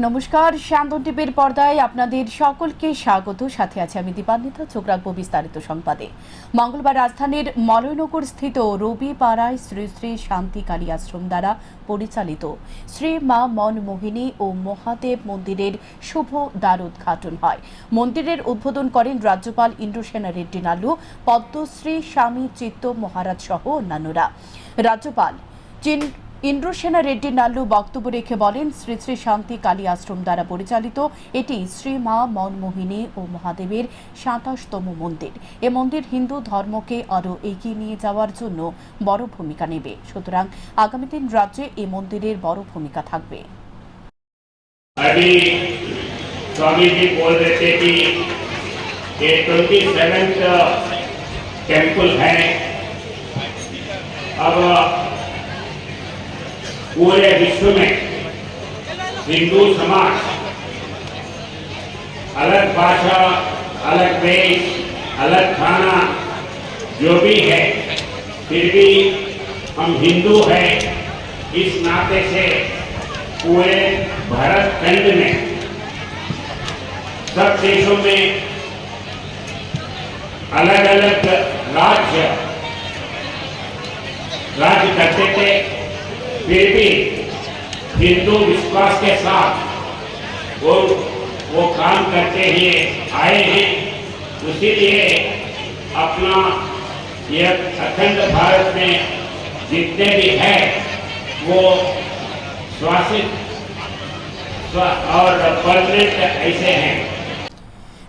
নমস্কার, শান্তন টিভির পর্দায় আপনাদের সকলকে স্বাগত। সাথে আছে আমি দীপান্বিতা। চোখ রাখবো বিস্তারিত সংবাদে। মঙ্গলবার রাজধানীর মলয়নগর স্থিত রবিপাড়ায় শ্রী শ্রী শান্তি কালী আশ্রম দ্বারা পরিচালিত শ্রী মা মনমোহিনী ও মহাদেব মন্দিরের শুভ দ্বারোদ্ঘাটন হয়। মন্দিরের উদ্বোধন করেন রাজ্যপাল ইন্দ্রসেনা রেড্ডি নাল্লু, পদ্মশ্রী স্বামী চিত্ত মহারাজ সহ অন্যান্যরা। রাজ্যপাল ইন্দ্রসেনা রেড্ডি নাল্লু বক্তব্য রেখে বলেন, শ্রী শ্রী শান্তি কালী আশ্রম দ্বারা পরিচালিত এটি শ্রী মা মনমোহিনী ও মহাদেবের ২৭তম মন্দির। এ মন্দির হিন্দু ধর্মকে আরও এগিয়ে নিয়ে যাওয়ার জন্য বড় ভূমিকা নেবে। সুতরাং আগামী দিন রাজ্যে এই মন্দিরের বড় ভূমিকা থাকবে। स्वामी जी बोल रहे थे कि ये 27th टेम्पल है। अब पूरे विश्व में हिंदू समाज अलग भाषा, अलग देश, अलग खाना जो भी है, फिर भी हम हिंदू हैं। इस नाते से पूरे भारत खंड में सब देशों में अलग अलग राज्य करते थे, फिर भी हिंदू विश्वास के साथ वो काम करते हुए आए हैं। इसीलिए अपना ये अखंड भारत में जितने भी है वो शासित और परमानेंट ऐसे हैं।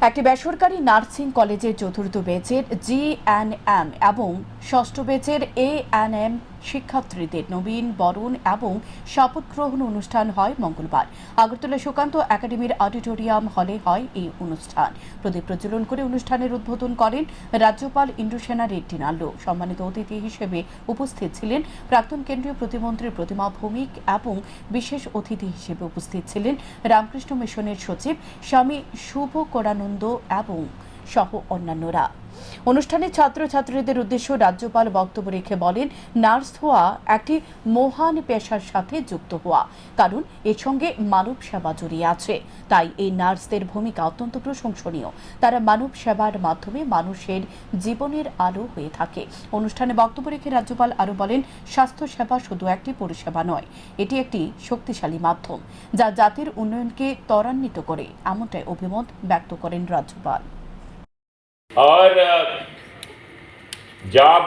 একটি বেসরকারি নার্সিং কলেজের চতুর্থ ব্যাচের জিএনএম এবং ষষ্ঠ ব্যাচের এএনএম শিক্ষার্থীদের নবীন বরণ এবং শপথ গ্রহণ অনুষ্ঠান হয় মঙ্গলবার। আগরতলা সুকান্ত একাডেমির অডিটোরিয়াম হলে হয় এই অনুষ্ঠান। প্রদীপ প্রজ্বলন করে অনুষ্ঠানের উদ্বোধন করেন রাজ্যপাল ইন্দ্রসেনা রেড্ডি নাল্লু। সম্মানিত অতিথি হিসেবে উপস্থিত ছিলেন প্রাক্তন কেন্দ্রীয় প্রতিমন্ত্রী প্রতিমা ভৌমিক এবং বিশেষ অতিথি হিসেবে উপস্থিত ছিলেন রামকৃষ্ণ মিশনের সচিব স্বামী শুভ কোরানন্দ এবং সহ অন্যান্যরা। অনুষ্ঠানে ছাত্রছাত্রীদের উদ্দেশ্যে রাজ্যপাল বক্তব্য রেখে বলেন, নার্স হওয়া একটি মহান পেশার সাথে যুক্ত হওয়া, কারণ এর সঙ্গে মানব সেবা জড়িয়ে আছে। তাই এই নার্সদের ভূমিকা অত্যন্ত প্রশংসনীয়। তারা মানব সেবার মাধ্যমে মানুষের জীবনের আলো হয়ে থাকে। অনুষ্ঠানে বক্তব্য রেখে রাজ্যপাল আরও বলেন, স্বাস্থ্য সেবা শুধু একটি পরিষেবা নয়, এটি একটি শক্তিশালী মাধ্যম যা জাতির উন্নয়নকে ত্বরান্বিত করে, এমনটাই অভিমত ব্যক্ত করেন রাজ্যপাল। और job,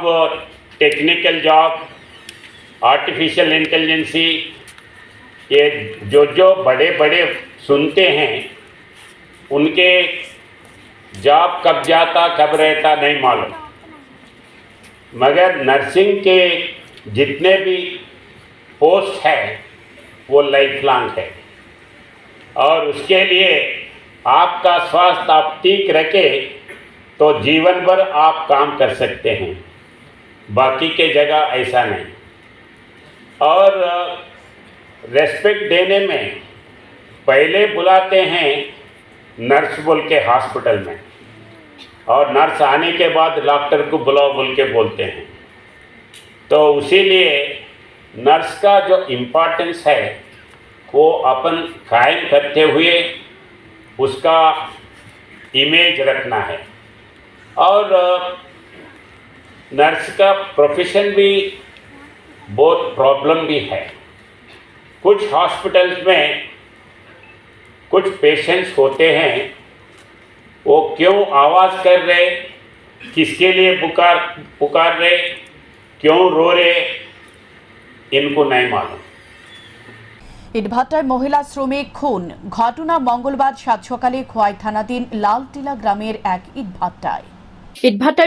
technical job, artificial intelligence, ये जो बड़े बड़े सुनते हैं उनके जॉब कब जाता कब रहता नहीं मालूम, मगर नर्सिंग के जितने भी पोस्ट है वो लाइफ लॉन्ग है। और उसके लिए आपका स्वास्थ्य आप ठीक रखे तो जीवन भर आप काम कर सकते हैं, बाकी के जगह ऐसा नहीं। और रेस्पेक्ट देने में पहले बुलाते हैं नर्स बोल के हॉस्पिटल में, और नर्स आने के बाद डॉक्टर को बुलाओ बोल के बोलते हैं। तो उसीलिए नर्स का जो इम्पोर्टेंस है वो अपन कायम करते हुए उसका इमेज रखना है। और नर्स का प्रोफेशन भी बहुत प्रॉब्लम भी है। कुछ हॉस्पिटल्स में कुछ पेशेंट्स होते हैं, वो क्यों आवाज़ कर रहे, किसके लिए पुकार रहे, क्यों रो रहे, इनको नहीं मालूम। ইটভাটায় মহিলা শ্রমিক খুন ঘটনা মঙ্গলবার সাত সকালে খোয়াই থানাধীন লালটিলা গ্রামের এক ইটভাটায়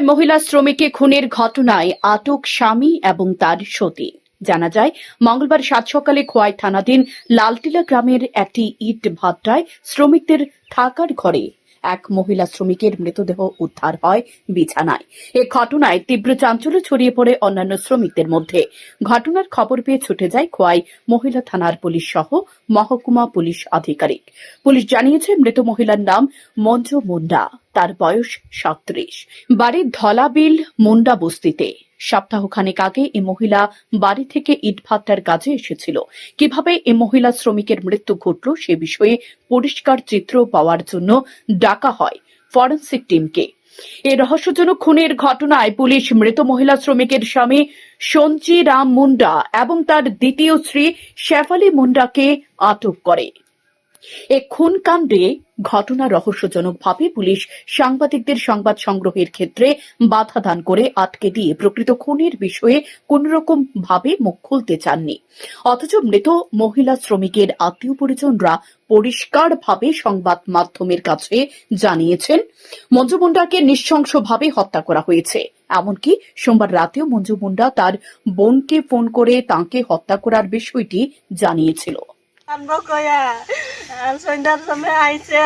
মহিলা শ্রমিককে খুনের ঘটনায় আটক স্বামী এবং তার সতী। জানা যায়, মঙ্গলবার সাত সকালে খোয়াই থানাধীন লালটিলা গ্রামের একটি ইট ভাটায় শ্রমিকদের থাকার ঘরে এক মহিলা শ্রমিকের মৃতদেহ উদ্ধার হয় বিছানায়। এ ঘটনায় তীব্র চাঞ্চল্য ছড়িয়ে পড়ে অন্যান্য শ্রমিকদের মধ্যে। ঘটনার খবর পেয়ে ছুটে যায় খোয়াই মহিলা থানার পুলিশ সহ মহকুমা পুলিশ আধিকারিক। পুলিশ জানিয়েছে, মৃত মহিলার নাম মঞ্জু মুন্ডা, তার বয়স ৩৭, বাড়ি ধলাবিল মুন্ডা বস্তিতে। সপ্তাহখানেক আগে এই মহিলা বাড়ি থেকে ইটভাটার কাজে এসেছিল। কিভাবে এই মহিলা শ্রমিকের মৃত্যু ঘটল সে বিষয়ে পরিষ্কার চিত্র পাওয়ার জন্য ডাকা হয় ফরেনসিক টিমকে। এই রহস্যজনক খুনের ঘটনায় পুলিশ মৃত মহিলা শ্রমিকের স্বামী সঞ্চি রাম মুন্ডা এবং তার দ্বিতীয় স্ত্রী শেফালি মুন্ডাকে আটক করে। এ খুন কাণ্ডে ঘটনা রহস্যজনকভাবে পুলিশ সাংবাদিকদের সংবাদ সংগ্রহের ক্ষেত্রে বাধা দান করে আটকে দিয়ে প্রকৃত খুনের বিষয়ে কোনরকম ভাবে মুখ খুলতে চাননি। অথচ মৃত মহিলা শ্রমিকের আত্মীয় পরিজনরা পরিষ্কারভাবে সংবাদ মাধ্যমের কাছে জানিয়েছেন মঞ্জু মুন্ডাকে নৃশংসভাবে হত্যা করা হয়েছে। এমনকি সোমবার রাতেও মঞ্জু মুন্ডা তার বোনকে ফোন করে তাঁকে হত্যা করার বিষয়টি জানিয়েছিল। আনবো কয়া আর সন্ধ্যার সময় আইছে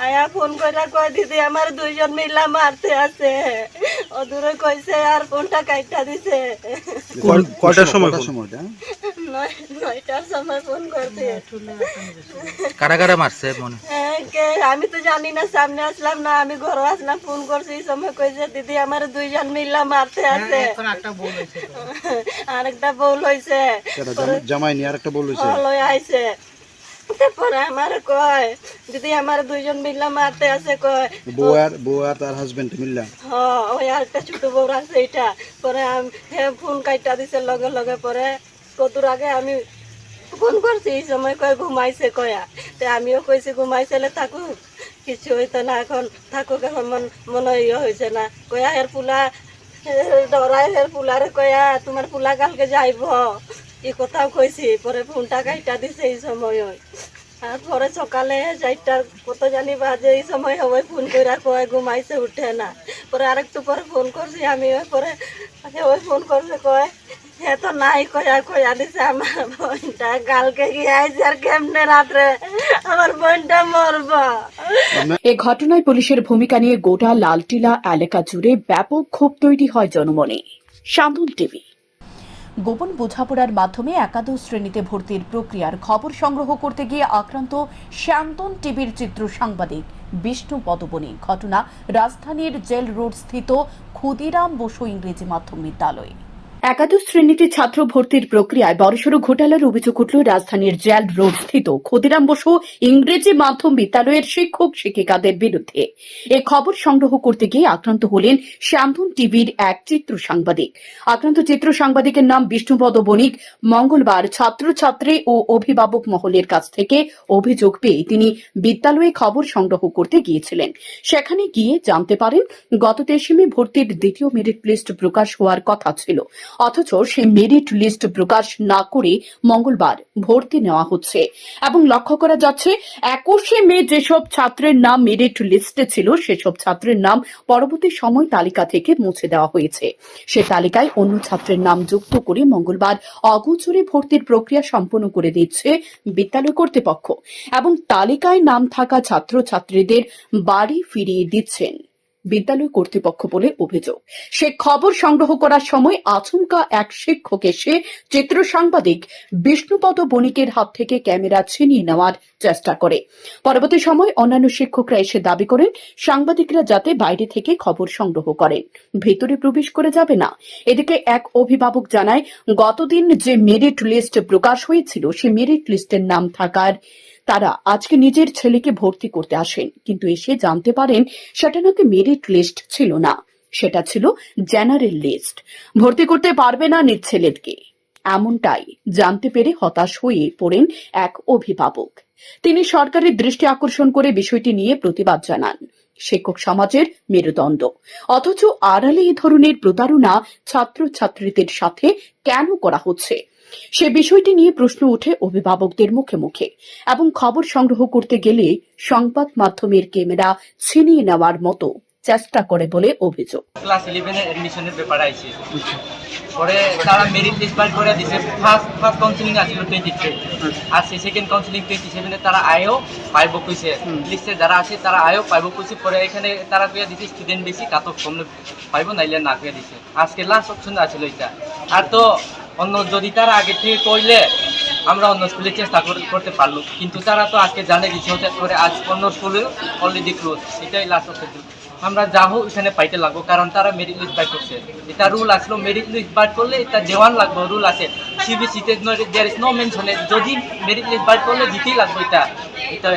আয়া ফোন করে কয় দিদি আমার দুইজন মিলা মারতে আছে ও দূরে কইছে আর ফোনটা কাইটা দিছে। কয়টার সময়? 9টার সময় ফোন করছে। কারা কারা মারছে মনে? আমি তো জানি না, সামনে আসলাম না, আমি ঘরে আসলাম, ফোন করছি। এই সময় কইছে দিদি আমার দুইজন মিলা মারতে আছে। আরেকটা বউল হইছে, জামাই নিয়ে আরেকটা বউল হইছে, লই আইছে। তারপরে আমার কয় দিদি আমার দুইজন মিলা মারতে আছে। কয় বউ আর তার হাজবেন্ড মিল্লা। হ্যাঁ, ওই আরেকটা ছোট বউ আছে এটা। পরে ফোন কাইটা দিছে লগে লগে। পরে কতর আগে আমি ফোন করছি, এই সময় কয় ঘুমাইছে কয়া। তো আমিও কইছি ঘুমাইছিলে থাকুক, কিছু হইতো না, এখন থাকুক, এখন মনে ইয়ে হয়েছে না। কয়া হের পুলা ডরায়, হের পুলারে কয়া তোমার পুলা কালকে যাইব, এই কথাও কইছি। পরে ফোনটা কাইটা দিছে এই সময়। আর পরে সকালে 4টার কত জানি বাজে এই সময় হবে ফোন করে কয় ঘুমাইছে, উঠে না। পরে আরেকটু পরে ফোন করছি আমি। পরে ওই ফোন করছে কয় হে তো নাই, কয়া দিছে আমার বোনটা কালকে গিয়ে আইছে আর কেমনে রাত্রে আমার বোনটা মরব। এ ঘটনায় পুলিশের ভূমিকা নিয়ে গোটা লালটিলা এলাকা জুড়ে ব্যাপক ক্ষোভ তৈরি হয় জনমনে। শান্তন টিভি। গোপন বোঝাপড়ার মাধ্যমে একাদশ শ্রেণীতে ভর্তির প্রক্রিয়ার খবর সংগ্রহ করতে গিয়ে আক্রান্ত শান্তন টিভির চিত্র সাংবাদিক বিষ্ণু পদবণী। ঘটনা রাজধানীর জেল রোড স্থিত ক্ষুদিরাম বসু ইংরেজি মাধ্যম বিদ্যালয়। একাদশ শ্রেণীতে ছাত্র ভর্তির প্রক্রিয়ায় বড়সড় ঘোটালার অভিযোগ উঠল রাজধানীর জেল রোড স্থিত ক্ষুদিরাম বসু ইংরেজি মাধ্যম বিদ্যালয়ের শিক্ষক শিক্ষিকাদের বিরুদ্ধে। এ খবর সংগ্রহ করতে গিয়ে আক্রান্ত হলেন শান্তন টিভির এক চিত্র সাংবাদিক। আক্রান্ত চিত্র সাংবাদিকের নাম বিষ্ণুপদ বণিক। মঙ্গলবার ছাত্রছাত্রী ও অভিভাবক মহলের কাছ থেকে অভিযোগ পেয়ে তিনি বিদ্যালয়ে খবর সংগ্রহ করতে গিয়েছিলেন। সেখানে গিয়ে জানতে পারেন গত 23 মে ভর্তির দ্বিতীয় মেরিট লিস্ট প্রকাশ হওয়ার কথা ছিল, অথচ সেই মেরিট লিস্ট প্রকাশ না করে মঙ্গলবার ভর্তি নেওয়া হচ্ছে এবং লক্ষ্য করা যাচ্ছে 21 মে যেসব ছাত্রের নাম মেরিট লিস্টে ছিল সেসব ছাত্রের নাম পরবর্তী সময় তালিকা থেকে মুছে দেওয়া হয়েছে। সে তালিকায় অন্য ছাত্রের নাম যুক্ত করে মঙ্গলবার অগোচরে ভর্তির প্রক্রিয়া সম্পন্ন করে দিচ্ছে বিদ্যালয় কর্তৃপক্ষ এবং তালিকায় নাম থাকা ছাত্রছাত্রীদের বাড়ি ফিরিয়ে দিচ্ছেন বিদ্যালয় কর্তৃপক্ষ বলে অভিযোগ। সে খবর সংগ্রহ করার সময় আচমকা এক শিক্ষক এসে চিত্র সাংবাদিক বিষ্ণুপদ বণিকের হাত থেকে ক্যামেরা ছিনিয়ে নেওয়ার চেষ্টা করে। পরবর্তী সময় অন্যান্য শিক্ষকরা এসে দাবি করেন সাংবাদিকরা যাতে বাইরে থেকে খবর সংগ্রহ করেন, ভেতরে প্রবেশ করে যাবে না। এদিকে এক অভিভাবক জানায় গতদিন যে মেরিট লিস্ট প্রকাশ হয়েছিল সে মেরিট লিস্টের নাম থাকার তারা আজকে নিজের ছেলেকে ভর্তি করতে আসেন, কিন্তু এসে জানতে পারেন সেটা নাকি মেরিট লিস্ট ছিল না, সেটা ছিল জেনারেল লিস্ট। ভর্তি করতে পারবে না নিজ ছেলেকে, এমনটাই জানতে পেরে হতাশ হয়ে পড়েন এক অভিভাবক। তিনি সরকারের দৃষ্টি আকর্ষণ করে বিষয়টি নিয়ে প্রতিবাদ জানান। শিক্ষক সমাজের মেরুদণ্ড, অথচ আড়ালে এ ধরনের প্রতারণা ছাত্রছাত্রীদের সাথে কেন করা হচ্ছে সে বিষয়টি নিয়ে প্রশ্ন ওঠে অভিভাবকদের মুখে মুখে এবং খবর সংগ্রহ করতে গেলে সংবাদ মাধ্যমের ক্যামেরা ছিনিয়ে নেওয়ার মতো চেষ্টা করে বলে অভিযোগ। ক্লাস 11 এর অ্যাডমিশনের পেপার আইছে, পরে তারা মেরিট লিস্ট বার করে দিছে। ফার্স্ট কাউন্সিলিং আছিল 23 আর সেকেন্ড কাউন্সিলিং 27 এ তারা আয়ও পাইব কইছে। লিস্টে যারা আছে তারা আয়ও পাইব কইছে। পরে এখানে তারা কইয়া দিছে স্টুডেন্ট বেশি কাট অফ কম পাইব, নাইলে না কইয়া দিছে। আজকে লাস্ট অপশন আছিল এটা। আর তো অন্য যদি তারা আগে থেকে কইলে আমরা অন্য স্কুলে চেষ্টা করতে পারলো, কিন্তু তারা তো আজকে জানে দিচ্ছে, হতে করে আজ অন্য স্কুলে অলরেডি ক্লোজ। এটাই লাস্ট অপশন। আমরা যা হোক এখানে পাইতে লাগবো, কারণ তারা মেরিট লিস্ট বাই করছে। এটা রুল আসলো, মেরিট লিস্ট বাই করলে এটা দেওয়ান লাগবে, রুল আছে সিবিসিতে, দেয়ার ইজ নো মেনশন, যদি মেরিট লিস্ট বাই করলে দিতেই লাগবে। এটা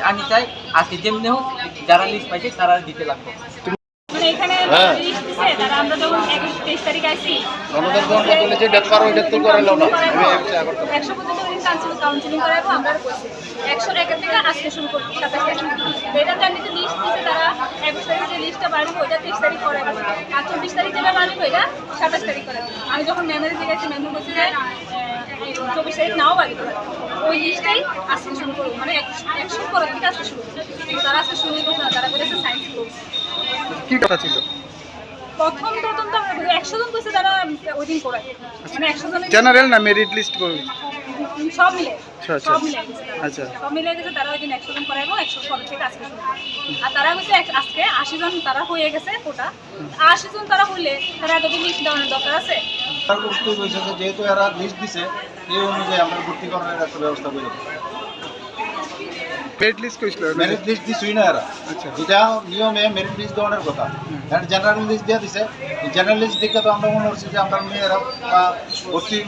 আমি চাই আজকে যেমনি হোক যারা লিস্ট পাইছে তারা দিতে লাগবে। মানে এখানে লিস্ট দিছে তারা, আমরা যখন 23 তারিখ আইছি আমাদের কোন বলে যে ডেট পার ওইটা তো করে নাও না, আমি 100 পর্যন্ত কাউন্সিলিং করাবো। আমরা কইছি 100 টাকা থেকে আজকে শুরু করব 27 তারিখ। এটা জানি যে লিস্ট দিছে তারা 21 তারিখ যে লিস্টটা বাড়বে ওইটা 23 তারিখ করাবো, আর 24 তারিখ যেটা বাড়বে ওইটা 27 তারিখ করাবো। আমি যখন মেমোরি দিয়েছি মেমোরি বলছে যে 24 তারিখ নাও বাড়বে, ওই লিস্টটাই আজকে শুরু করবো, মানে 100 পরের থেকে আজকে শুরু করবো। তারা আজকে শুরুই করছে না, তারা বলেছে সায়েন্স করবো। কি কথা ছিল? প্রথম তো আমরা 100 জন কইছে তারা ওই দিন করে, মানে 100 জন জেনারেল না মেরিট লিস্ট করবে? সব মিলে আচ্ছা, আচ্ছা। সব মিলে গেছে তারা। আচ্ছা। সব মিলে গেছে তারা ওই দিন 100 জন করাইবো, 100 পরের থেকে আজকে শুরু করবো। আর তারা হচ্ছে আজকে 80 জন তারা হয়ে গেছে কোটা, 80 জন তারা হইলে তারা এতদিন লিস্ট দেওয়ার দরকার আছে। তার প্রস্তুত হয়েছে যে যেহেতু এরা লিস্ট দিছে এই অনুযায়ী আমরা ভর্তি করার একটা ব্যবস্থা করে দেবো। মেরিট লিস্ট কইছিল? মেরিট লিস্ট দিছই না এরা, আচ্ছা। এটা নিয়মে মেরিট লিস্ট দেওয়ার কথা, এরা জেনারেল লিস্ট দিয়ে দিছে। জেনারেল লিস্ট দেখে তো আমরা মনে করছি যে আমরা মেয়েরা ভর্তি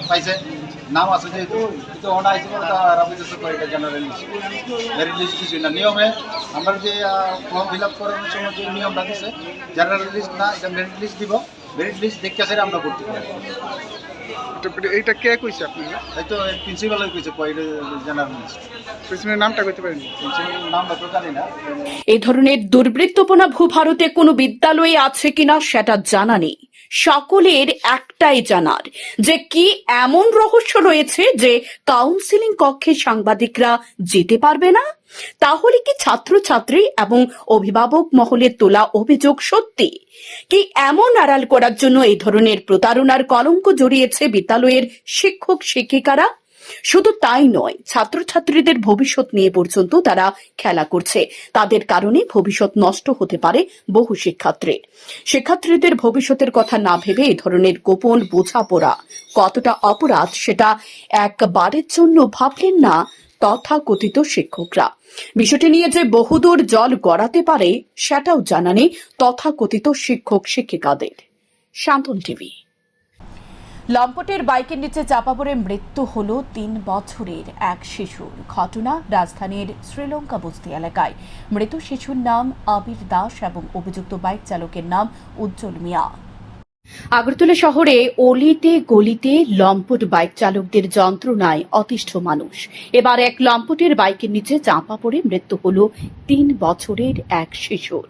পাইছে, নাম আছে যেহেতু, কিন্তু অনা আইসি করে এরা বুঝেছে এটা জেনারেল লিস্ট, মেরিট লিস্ট দিছই না। নিয়মে আমরা যে ফর্ম ফিল আপ করানোর সময় যে নিয়মটা দিছে জেনারেল লিস্ট না, এটা মেরিট লিস্ট দিব, মেরিট লিস্ট দেখে সেটা আমরা ভর্তি করি। এইটা কে কইছে আপনারা? এই তো প্রিন্সিপালের কইছে জেনারেল লিস্ট, প্রিন্সিপালের নামটা কইতে পারেন? প্রিন্সিপালের নামটা তো জানি না। এই ধরনের দুর্বৃত্তপনা ভূভারতে কোনো বিদ্যালয়ে আছে কিনা সেটা জানা নেই। সকলের একটাই জানার যে কি এমন রহস্য রয়েছে যে কাউন্সিলিং কক্ষে সাংবাদিকরা যেতে পারবে না। তাহলে কি ছাত্রছাত্রী এবং অভিভাবক মহলের তোলা অভিযোগ সত্যি? কি এমন আড়াল করার জন্য এই ধরনের প্রতারণার কলঙ্ক জড়িয়েছে বিদ্যালয়ের শিক্ষক শিক্ষিকারা? শুধু তাই নয়, ছাত্রছাত্রীদের ভবিষ্যৎ নিয়ে পর্যন্ত তারা খেলা করছে। তাদের কারণে ভবিষ্যৎ নষ্ট হতে পারে বহু শিক্ষার্থীদের ভবিষ্যতের কথা না ভেবে এই ধরনের গোপন বোঝাপড়া কতটা অপরাধ সেটা একবারের জন্য ভাবলেন না তথাকথিত শিক্ষকরা। বিষয়টি নিয়ে যে বহুদূর জল গড়াতে পারে সেটাও জানা নেই তথাকথিত শিক্ষক শিক্ষিকাদের। শান্তন টিভি। লম্পটের বাইকের নিচে চাপা পড়ে মৃত্যু হল 3 বছরের এক শিশুর। ঘটনা রাজধানীর শ্রীলঙ্কা বস্তি এলাকায়। মৃত শিশুর নাম আবির দাস এবং অভিযুক্ত বাইক চালকের নাম উজ্জ্বল মিয়া। আগরতলা শহরে অলিতে গলিতে লম্পট বাইক চালকদের যন্ত্রণায় অতিষ্ঠ মানুষ। এবার এক লম্পটের বাইকের নিচে চাপা পড়ে মৃত্যু হল 3 বছরের এক শিশুর।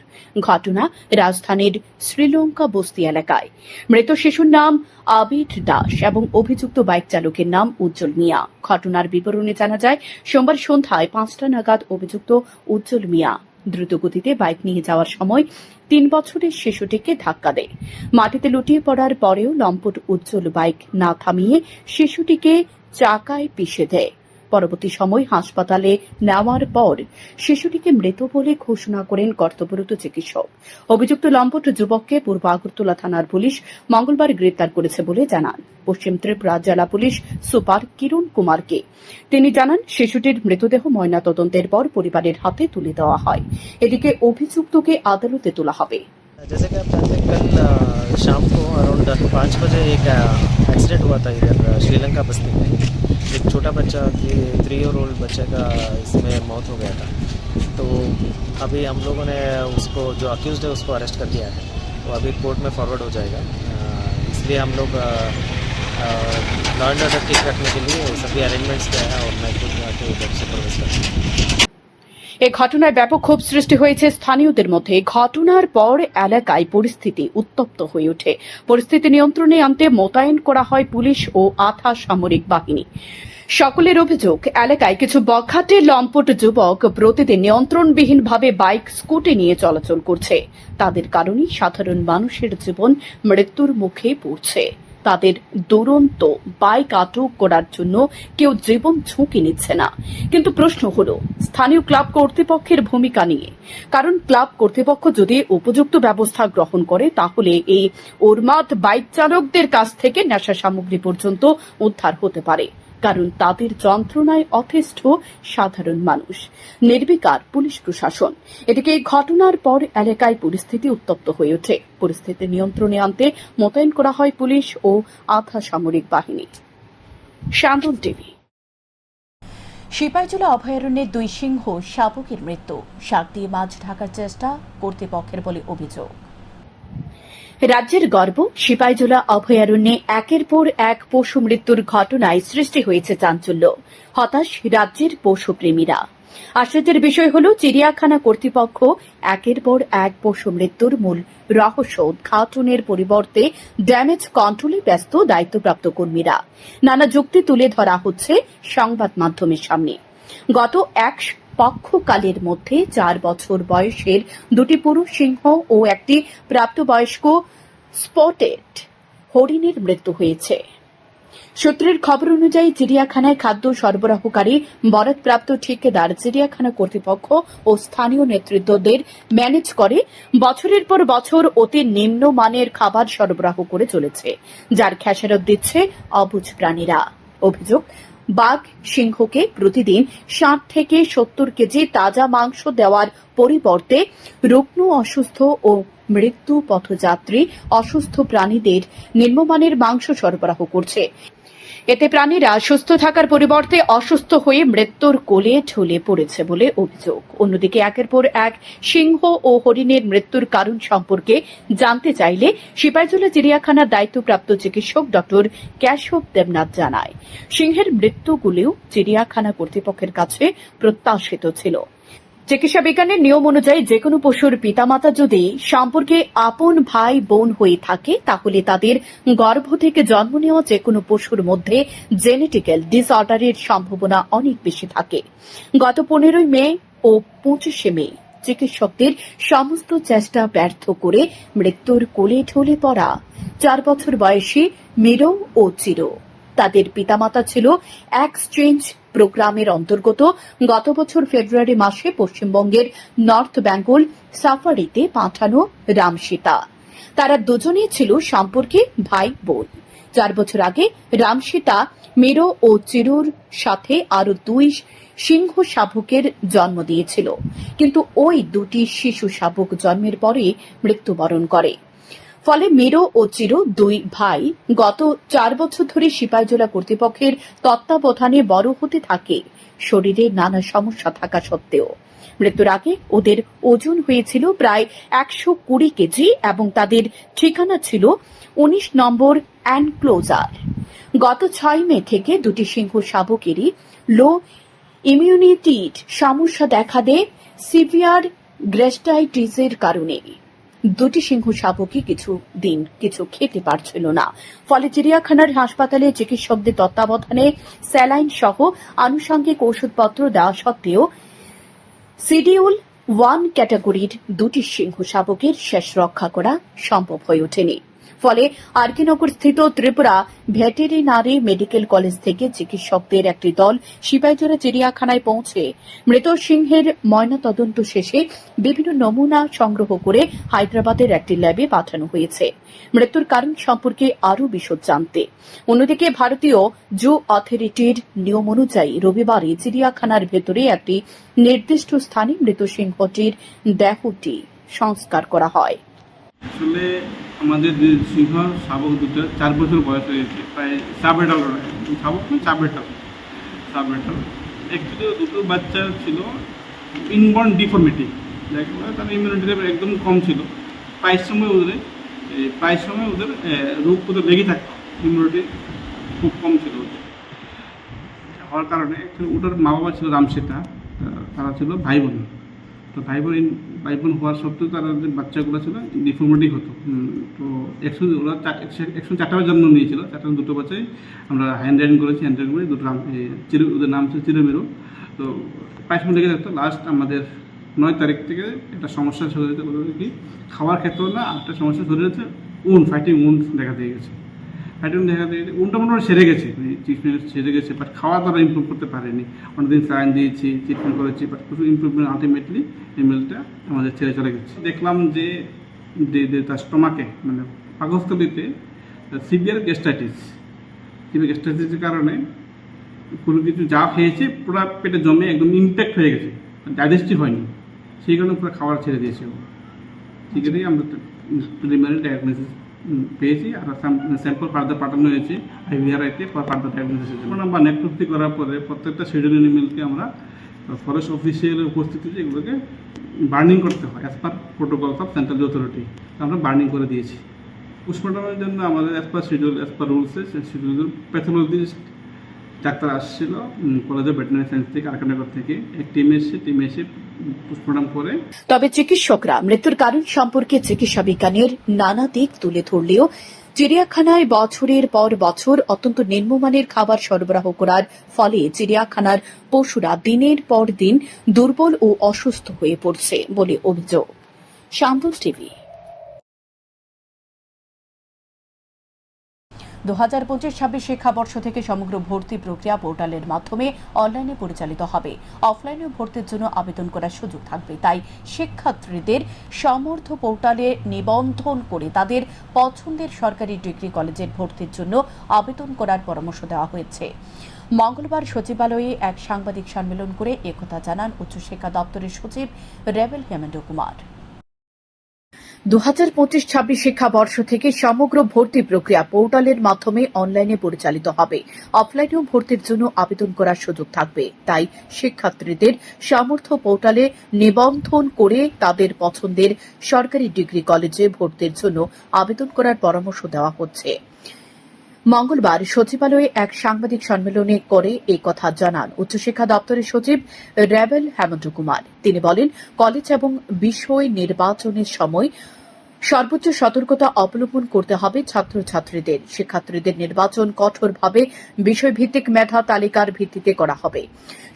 ঘটনা রাজধানীর শ্রীলঙ্কা বস্তি এলাকায়। মৃত শিশুর নাম আবির দাস এবং অভিযুক্ত বাইক চালকের নাম উজ্জ্বল মিয়া। ঘটনার বিবরণে জানা যায়, সোমবার সন্ধ্যায় 5টা নাগাদ অভিযুক্ত উজ্জ্বল মিয়া দ্রুতগতিতে বাইক নিয়ে যাওয়ার সময় 3 বছরের শিশুটিকে ধাক্কা দেয়। মাটিতে লুটিয়ে পড়ার পরেও লম্পট উজ্জ্বল বাইক না থামিয়ে শিশুটিকে চাকায় পিষে দেয়। পরবর্তী সময় হাসপাতালে নেওয়ার পর শিশুটিকে মৃত বলে ঘোষণা করেন কর্তব্যরত চিকিৎসক। অভিযুক্ত লম্পট যুবককে পূর্ব আগরতলা থানার পুলিশ মঙ্গলবার গ্রেপ্তার করেছে বলে জানান পশ্চিম ত্রিপুরা জেলা পুলিশ সুপার কিরণ কুমারকে। তিনি জানান, শিশুটির মৃতদেহ ময়নাতদন্তের পর পরিবারের হাতে তুলে দেওয়া হয়। এদিকে অভিযুক্তকে আদালতে তোলা হবে। जैसे कि आप जानते हैं, कल शाम को अराउंड 5 बजे एक एक्सीडेंट हुआ था इधर श्रीलंका बस्ती में। एक छोटा बच्चा, 3 ईयर ओल्ड बच्चे का इसमें मौत हो गया था। तो अभी हम लोगों ने उसको, जो अक्यूज्ड है, उसको अरेस्ट कर दिया है। तो अभी कोर्ट में फॉरवर्ड हो जाएगा। इसलिए हम लोग लॉ एंड ऑर्डर ठीक रखने के लिए सभी अरेंजमेंट्स किया है और मैं खुद आके उधर सुपरवाइज करता हूँ। এ ঘটনায় ব্যাপক ক্ষোভ সৃষ্টি হয়েছে স্থানীয়দের মধ্যে। ঘটনার পর এলাকায় পরিস্থিতি উত্তপ্ত হয়ে ওঠে। পরিস্থিতি নিয়ন্ত্রণে আনতে মোতায়েন করা হয় পুলিশ ও আধা সামরিক বাহিনী। সকলের অভিযোগ, এলাকায় কিছু বখাটে লম্পট যুবক প্রতিদিন নিয়ন্ত্রণবিহীনভাবে বাইক স্কুটি নিয়ে চলাচল করছে। তাদের কারণেই সাধারণ মানুষের জীবন মৃত্যুর মুখে পড়ছে। তাদের দুরন্ত বাইক আটক করার জন্য কেউ জীবন ঝুঁকি নিচ্ছে না। কিন্তু প্রশ্ন হলো স্থানীয় ক্লাব কর্তৃপক্ষের ভূমিকা নিয়ে। কারণ ক্লাব কর্তৃপক্ষ যদি উপযুক্ত ব্যবস্থা গ্রহণ করে তাহলে এই উন্মাদ বাইক চালকদের কাছ থেকে নেশা সামগ্রী পর্যন্ত উদ্ধার হতে পারে। কারণ তাদের যন্ত্রণায় অতিষ্ঠ সাধারণ মানুষ, নির্বিকার পুলিশ প্রশাসন। এদিকে এই ঘটনার পর এলাকায় পরিস্থিতি উত্তপ্ত হয়ে ওঠে। পরিস্থিতি নিয়ন্ত্রণে আনতে মোতায়েন করা হয় পুলিশ ও আধা সামরিক বাহিনী। শান্তন টিভি। সিপাহীজলা অভয়ারণ্যে 2 সিংহ শাবকের মৃত্যু, শাক দিয়ে মাছ ঢাকার চেষ্টা কর্তৃপক্ষের বলে অভিযোগ। রাজ্যের গর্ব সিপাহীজলা অভয়ারণ্যে একের পর এক পশু মৃত্যুর ঘটনায় সৃষ্টি হয়েছে চাঞ্চল্য। হতাশ রাজ্যের পশুপ্রেমীরা। আশ্চর্যের বিষয় হল চিড়িয়াখানা কর্তৃপক্ষ একের পর এক পশু মৃত্যুর মূল রহস্য উদ্ঘাটনের পরিবর্তে ড্যামেজ কন্ট্রোলে ব্যস্ত দায়িত্বপ্রাপ্ত কর্মীরা। নানা যুক্তি তুলে ধরা হচ্ছে সংবাদ মাধ্যমের সামনে। গত এক পক্ষকালের মধ্যে 4 বছর বয়সের 2টি পুরুষ সিংহ ও একটি প্রাপ্তবয়স্ক স্পটেড হরিণের মৃত্যু হয়েছে। সূত্রের খবর অনুযায়ী চিড়িয়াখানায় খাদ্য সরবরাহকারী বরাদপ্রাপ্ত ঠিকাদার চিড়িয়াখানা কর্তৃপক্ষ ও স্থানীয় নেতৃত্বদের ম্যানেজ করে বছরের পর বছর অতি নিম্নমানের খাবার সরবরাহ করে চলেছে, যার খেসারত দিচ্ছে অবুঝ প্রাণীরা। অভিযোগ, বাঘ সিংহকে প্রতিদিন 60 থেকে 70 কেজি তাজা মাংস দেওয়ার পরিবর্তে রুগ্ন, অসুস্থ ও মৃত্যু পথযাত্রী অসুস্থ প্রাণীদের নিম্নমানের মাংস সরবরাহ করছে। এতে প্রাণীরা সুস্থ থাকার পরিবর্তে অসুস্থ হয়ে মৃত্যুর কোলে ঢলে পড়েছে বলে অভিযোগ। অন্যদিকে একের পর এক সিংহ ও হরিণের মৃত্যুর কারণ সম্পর্কে জানতে চাইলে সিপাহীজলা চিড়িয়াখানার দায়িত্বপ্রাপ্ত চিকিৎসক ডক্টর কেশব দেবনাথ জানায়, সিংহের মৃত্যুগুলিও চিড়িয়াখানা কর্তৃপক্ষের কাছে প্রত্যাশিত ছিল। চিকিৎসা বিজ্ঞানের নিয়ম অনুযায়ী যেকোনো পশুর পিতামাতা যদি সম্পর্কে আপন ভাই বোন হয়ে থাকে, তাহলে তাদের গর্ভ থেকে জন্ম নেওয়া যেকোনো পশুর মধ্যে জেনেটিক্যাল ডিসঅর্ডারের সম্ভাবনা অনেক বেশি থাকে। গত 15 মে ও 25 মে চিকিৎসকদের সমস্ত চেষ্টা ব্যর্থ করে মৃত্যুর কোলে ঢলে পড়া 4 বছর বয়সী মিরো ও চিরো। তাদের পিতামাতা ছিল এক্সচেঞ্জ প্রোগ্রামের অন্তর্গত। গত বছর ফেব্রুয়ারি মাসে পশ্চিমবঙ্গের নর্থ বেঙ্গল সাফারিতে পাঠানো রামসীতা। তারা দুজনেই ছিল সম্পর্কে ভাই বোন। 4 বছর আগে রামসীতা মিরো ও চিরুর সাথে আরো 2 সিংহ শাবকের জন্ম দিয়েছিল, কিন্তু ওই 2টি শিশু শাবক জন্মের পরে মৃত্যুবরণ করে। ফলে মিরো ও চিরো 2 ভাই গত 4 বছর ধরে সিপাহীজলা কর্তৃপক্ষের তত্ত্বাবধানে বড় হতে থাকে, শরীরে নানা সমস্যা থাকা সত্ত্বেও। মৃত্যুর আগে ওদের ওজন হয়েছিল প্রায় 120 কেজি এবং তাদের ঠিকানা ছিল 19 নম্বর এনক্লোজার। গত 6 মে থেকে 2টি সিংহ শাবকেরই লো ইমিউনিটির সমস্যা দেখা দেয় সিভিয়ার গ্যাস্ট্রাইটিসের কারণে। 2টি সিংহ শাবকই কিছু খেতে পারছিল না। ফলে চিড়িয়াখানার হাসপাতালে চিকিৎসকদের তত্ত্বাবধানে স্যালাইন সহ আনুষঙ্গিক ওষুধপত্র দেওয়া সত্ত্বেও শিডিউল 1 ক্যাটাগরির 2টি সিংহ শাবকের শেষ রক্ষা করা সম্ভব হয়ে ওঠেনি। ফলে আরকিনগর স্থিত ত্রিপুরা ভেটেরিনারি মেডিকেল কলেজ থেকে চিকিৎসকদের একটি দল সিপাহীজলা চিড়িয়াখানায় পৌঁছে মৃত সিংহের ময়নাতদন্ত শেষে বিভিন্ন নমুনা সংগ্রহ করে হায়দ্রাবাদের একটি ল্যাবে পাঠানো হয়েছে মৃত্যুর কারণ সম্পর্কে আরও বিশদ জানতে। অন্যদিকে ভারতীয় জু অথরিটির নিয়ম অনুযায়ী রবিবারই চিড়িয়াখানার ভেতরে একটি নির্দিষ্ট স্থানে মৃত সিংহটির দেহটি সংস্কার করা হয়। আসলে আমাদের যে সিংহ শাবক দুটো 4 বছর বয়স হয়েছে, প্রায় সাবেটাল শাবক সাবেটাল অ্যাকচুয়ালি 2টো বাচ্চা ছিল ইনবর্ন ডিফর্মিটি, যাকে বলে তার ইমিউনিটি লেভেল একদম কম ছিল। প্রায় সময় ওদের রোগ ওদের লেগে থাকতো, ইমিউনিটি খুব কম ছিল ওদের হওয়ার কারণে। অ্যাকচুয়ালি ওটার মা বাবা ছিল রামসীতা, তারা ছিল ভাই বোন। তো ভাই বোন হওয়ার সত্ত্বেও তারা যে বাচ্চাগুলো ছিল ডিফর্মিটি হতো। তো ওরা 104টা জন্ম নিয়েছিল, 2টো বাচ্চাই আমরা হ্যান্ড রাইডিং করেছি। হ্যান্ড রাইডিং করে 2টো ওদের নাম ছিল চিরমেরো। তো প্রায় সময় লেগে থাকতো। লাস্ট আমাদের 9 তারিখ থেকে একটা সমস্যা শুরু হয়েছে, কি খাওয়ার ক্ষেত্রেও না, একটা সমস্যা শুরু হয়েছে, ফাইটিং দেখা দিয়ে গেছে। উনটা মোটামুটি সেরে গেছে, ট্রিটমেন্ট সেরে গেছে, বাট খাওয়া তারা ইমপ্রুভ করতে পারেনি। অনেকদিন স্যালাইন দিয়েছি, ট্রিটমেন্ট করেছি, বাট কিছু ইমপ্রুভমেন্ট আলটিমেটলি এমএলটা আমাদের ছেড়ে চলে গেছে। দেখলাম যে তার স্টোমাকে মানে পাকস্থলীতে সিভিয়ার গ্যাস্ট্রাইটিসের কারণে কোনো কিছু যা খেয়েছে পুরো পেটে জমে একদম ইম্প্যাক্ট হয়ে গেছে, ডাইজেস্টিভ হয়নি, সেই কারণে পুরো খাবার ছেড়ে দিয়েছে ও। সেক্ষেত্রেই আমরা প্রিলিমিনারি ডায়াগনোসিস পেয়েছি, আর স্যাম্পল ফার্দার পাঠানো হয়েছে IVRIতে ফার্দার ডায়াগনোসিসের জন্য। আমরা নেক্রোপ্সি করার পরে প্রত্যেকটা শিডিউল অ্যানিমেলকে আমরা ফরেস্ট অফিসিয়ালের উপস্থিতিতে এগুলোকে বার্নিং করতে হয় as per protocols of central authority. আমরা বার্নিং করে দিয়েছি। পোস্টমর্টমের জন্য আমাদের as per schedule, as per রুলসে শিডিউল প্যাথোলজিস্ট ডাক্তার আসছিল কলেজ অফ ভেটেরিনারি সায়েন্স থেকে, আরকানগর থেকে এক টিম এসে পোস্টমর্টম করে। তবে চিকিৎসকরা মৃত্যুর কারণ সম্পর্কে চিকিৎসা বিজ্ঞানের নানা দিক তুলে ধরলেও চিড়িয়াখানায় বছরের পর বছর অত্যন্ত নিম্নমানের খাবার সরবরাহ করার ফলে চিড়িয়াখানার পশুরা দিনের পর দিন দুর্বল ও অসুস্থ হয়ে পড়ছে বলে অভিযোগ। শান্তন টিভি। 2025-26 শিক্ষাবর্ষ থেকে সমগ্র ভর্তি প্রক্রিয়া পোর্টালের মাধ্যমে অনলাইনে পরিচালিত হবে। অফলাইনে ভর্তির জন্য আবেদন করার সুযোগ থাকবে, তাই শিক্ষার্থীদের সমর্থ পোর্টালে নিবন্ধন করে তাদের পছন্দের সরকারি ডিগ্রি কলেজের ভর্তির জন্য আবেদন করার পরামর্শ দেওয়া হয়েছে। মঙ্গলবার সচিবালয়ে এক সাংবাদিক সম্মেলন করে একথা জানান উচ্চশিক্ষা দপ্তরের সচিব রেবেল হেমেন্দ্র কুমার। 2025-26 শিক্ষাবর্ষ থেকে সমগ্র ভর্তি প্রক্রিয়া পোর্টালের মাধ্যমে অনলাইনে পরিচালিত হবে। অফলাইনেও ভর্তির জন্য আবেদন করার সুযোগ থাকবে, তাই শিক্ষার্থীদের সামর্থ্য পোর্টালে নিবন্ধন করে তাদের পছন্দের সরকারি ডিগ্রি কলেজে ভর্তির জন্য আবেদন করার পরামর্শ দেওয়া হচ্ছে। মঙ্গলবার সচিবালয়ে এক সাংবাদিক সম্মেলনে করে এই কথা জানান উচ্চশিক্ষা দপ্তরের সচিব রেবেল হেমেন্দ্র কুমার। তিনি বলেন, কলেজ এবং বিষয় নির্বাচনের সময় সর্বোচ্চ সতর্কতা অবলম্বন করতে হবে ছাত্রছাত্রীদের। শিক্ষার্থীদের নির্বাচন কঠোরভাবে বিষয়ভিত্তিক মেধা তালিকার ভিত্তিতে করা হবে।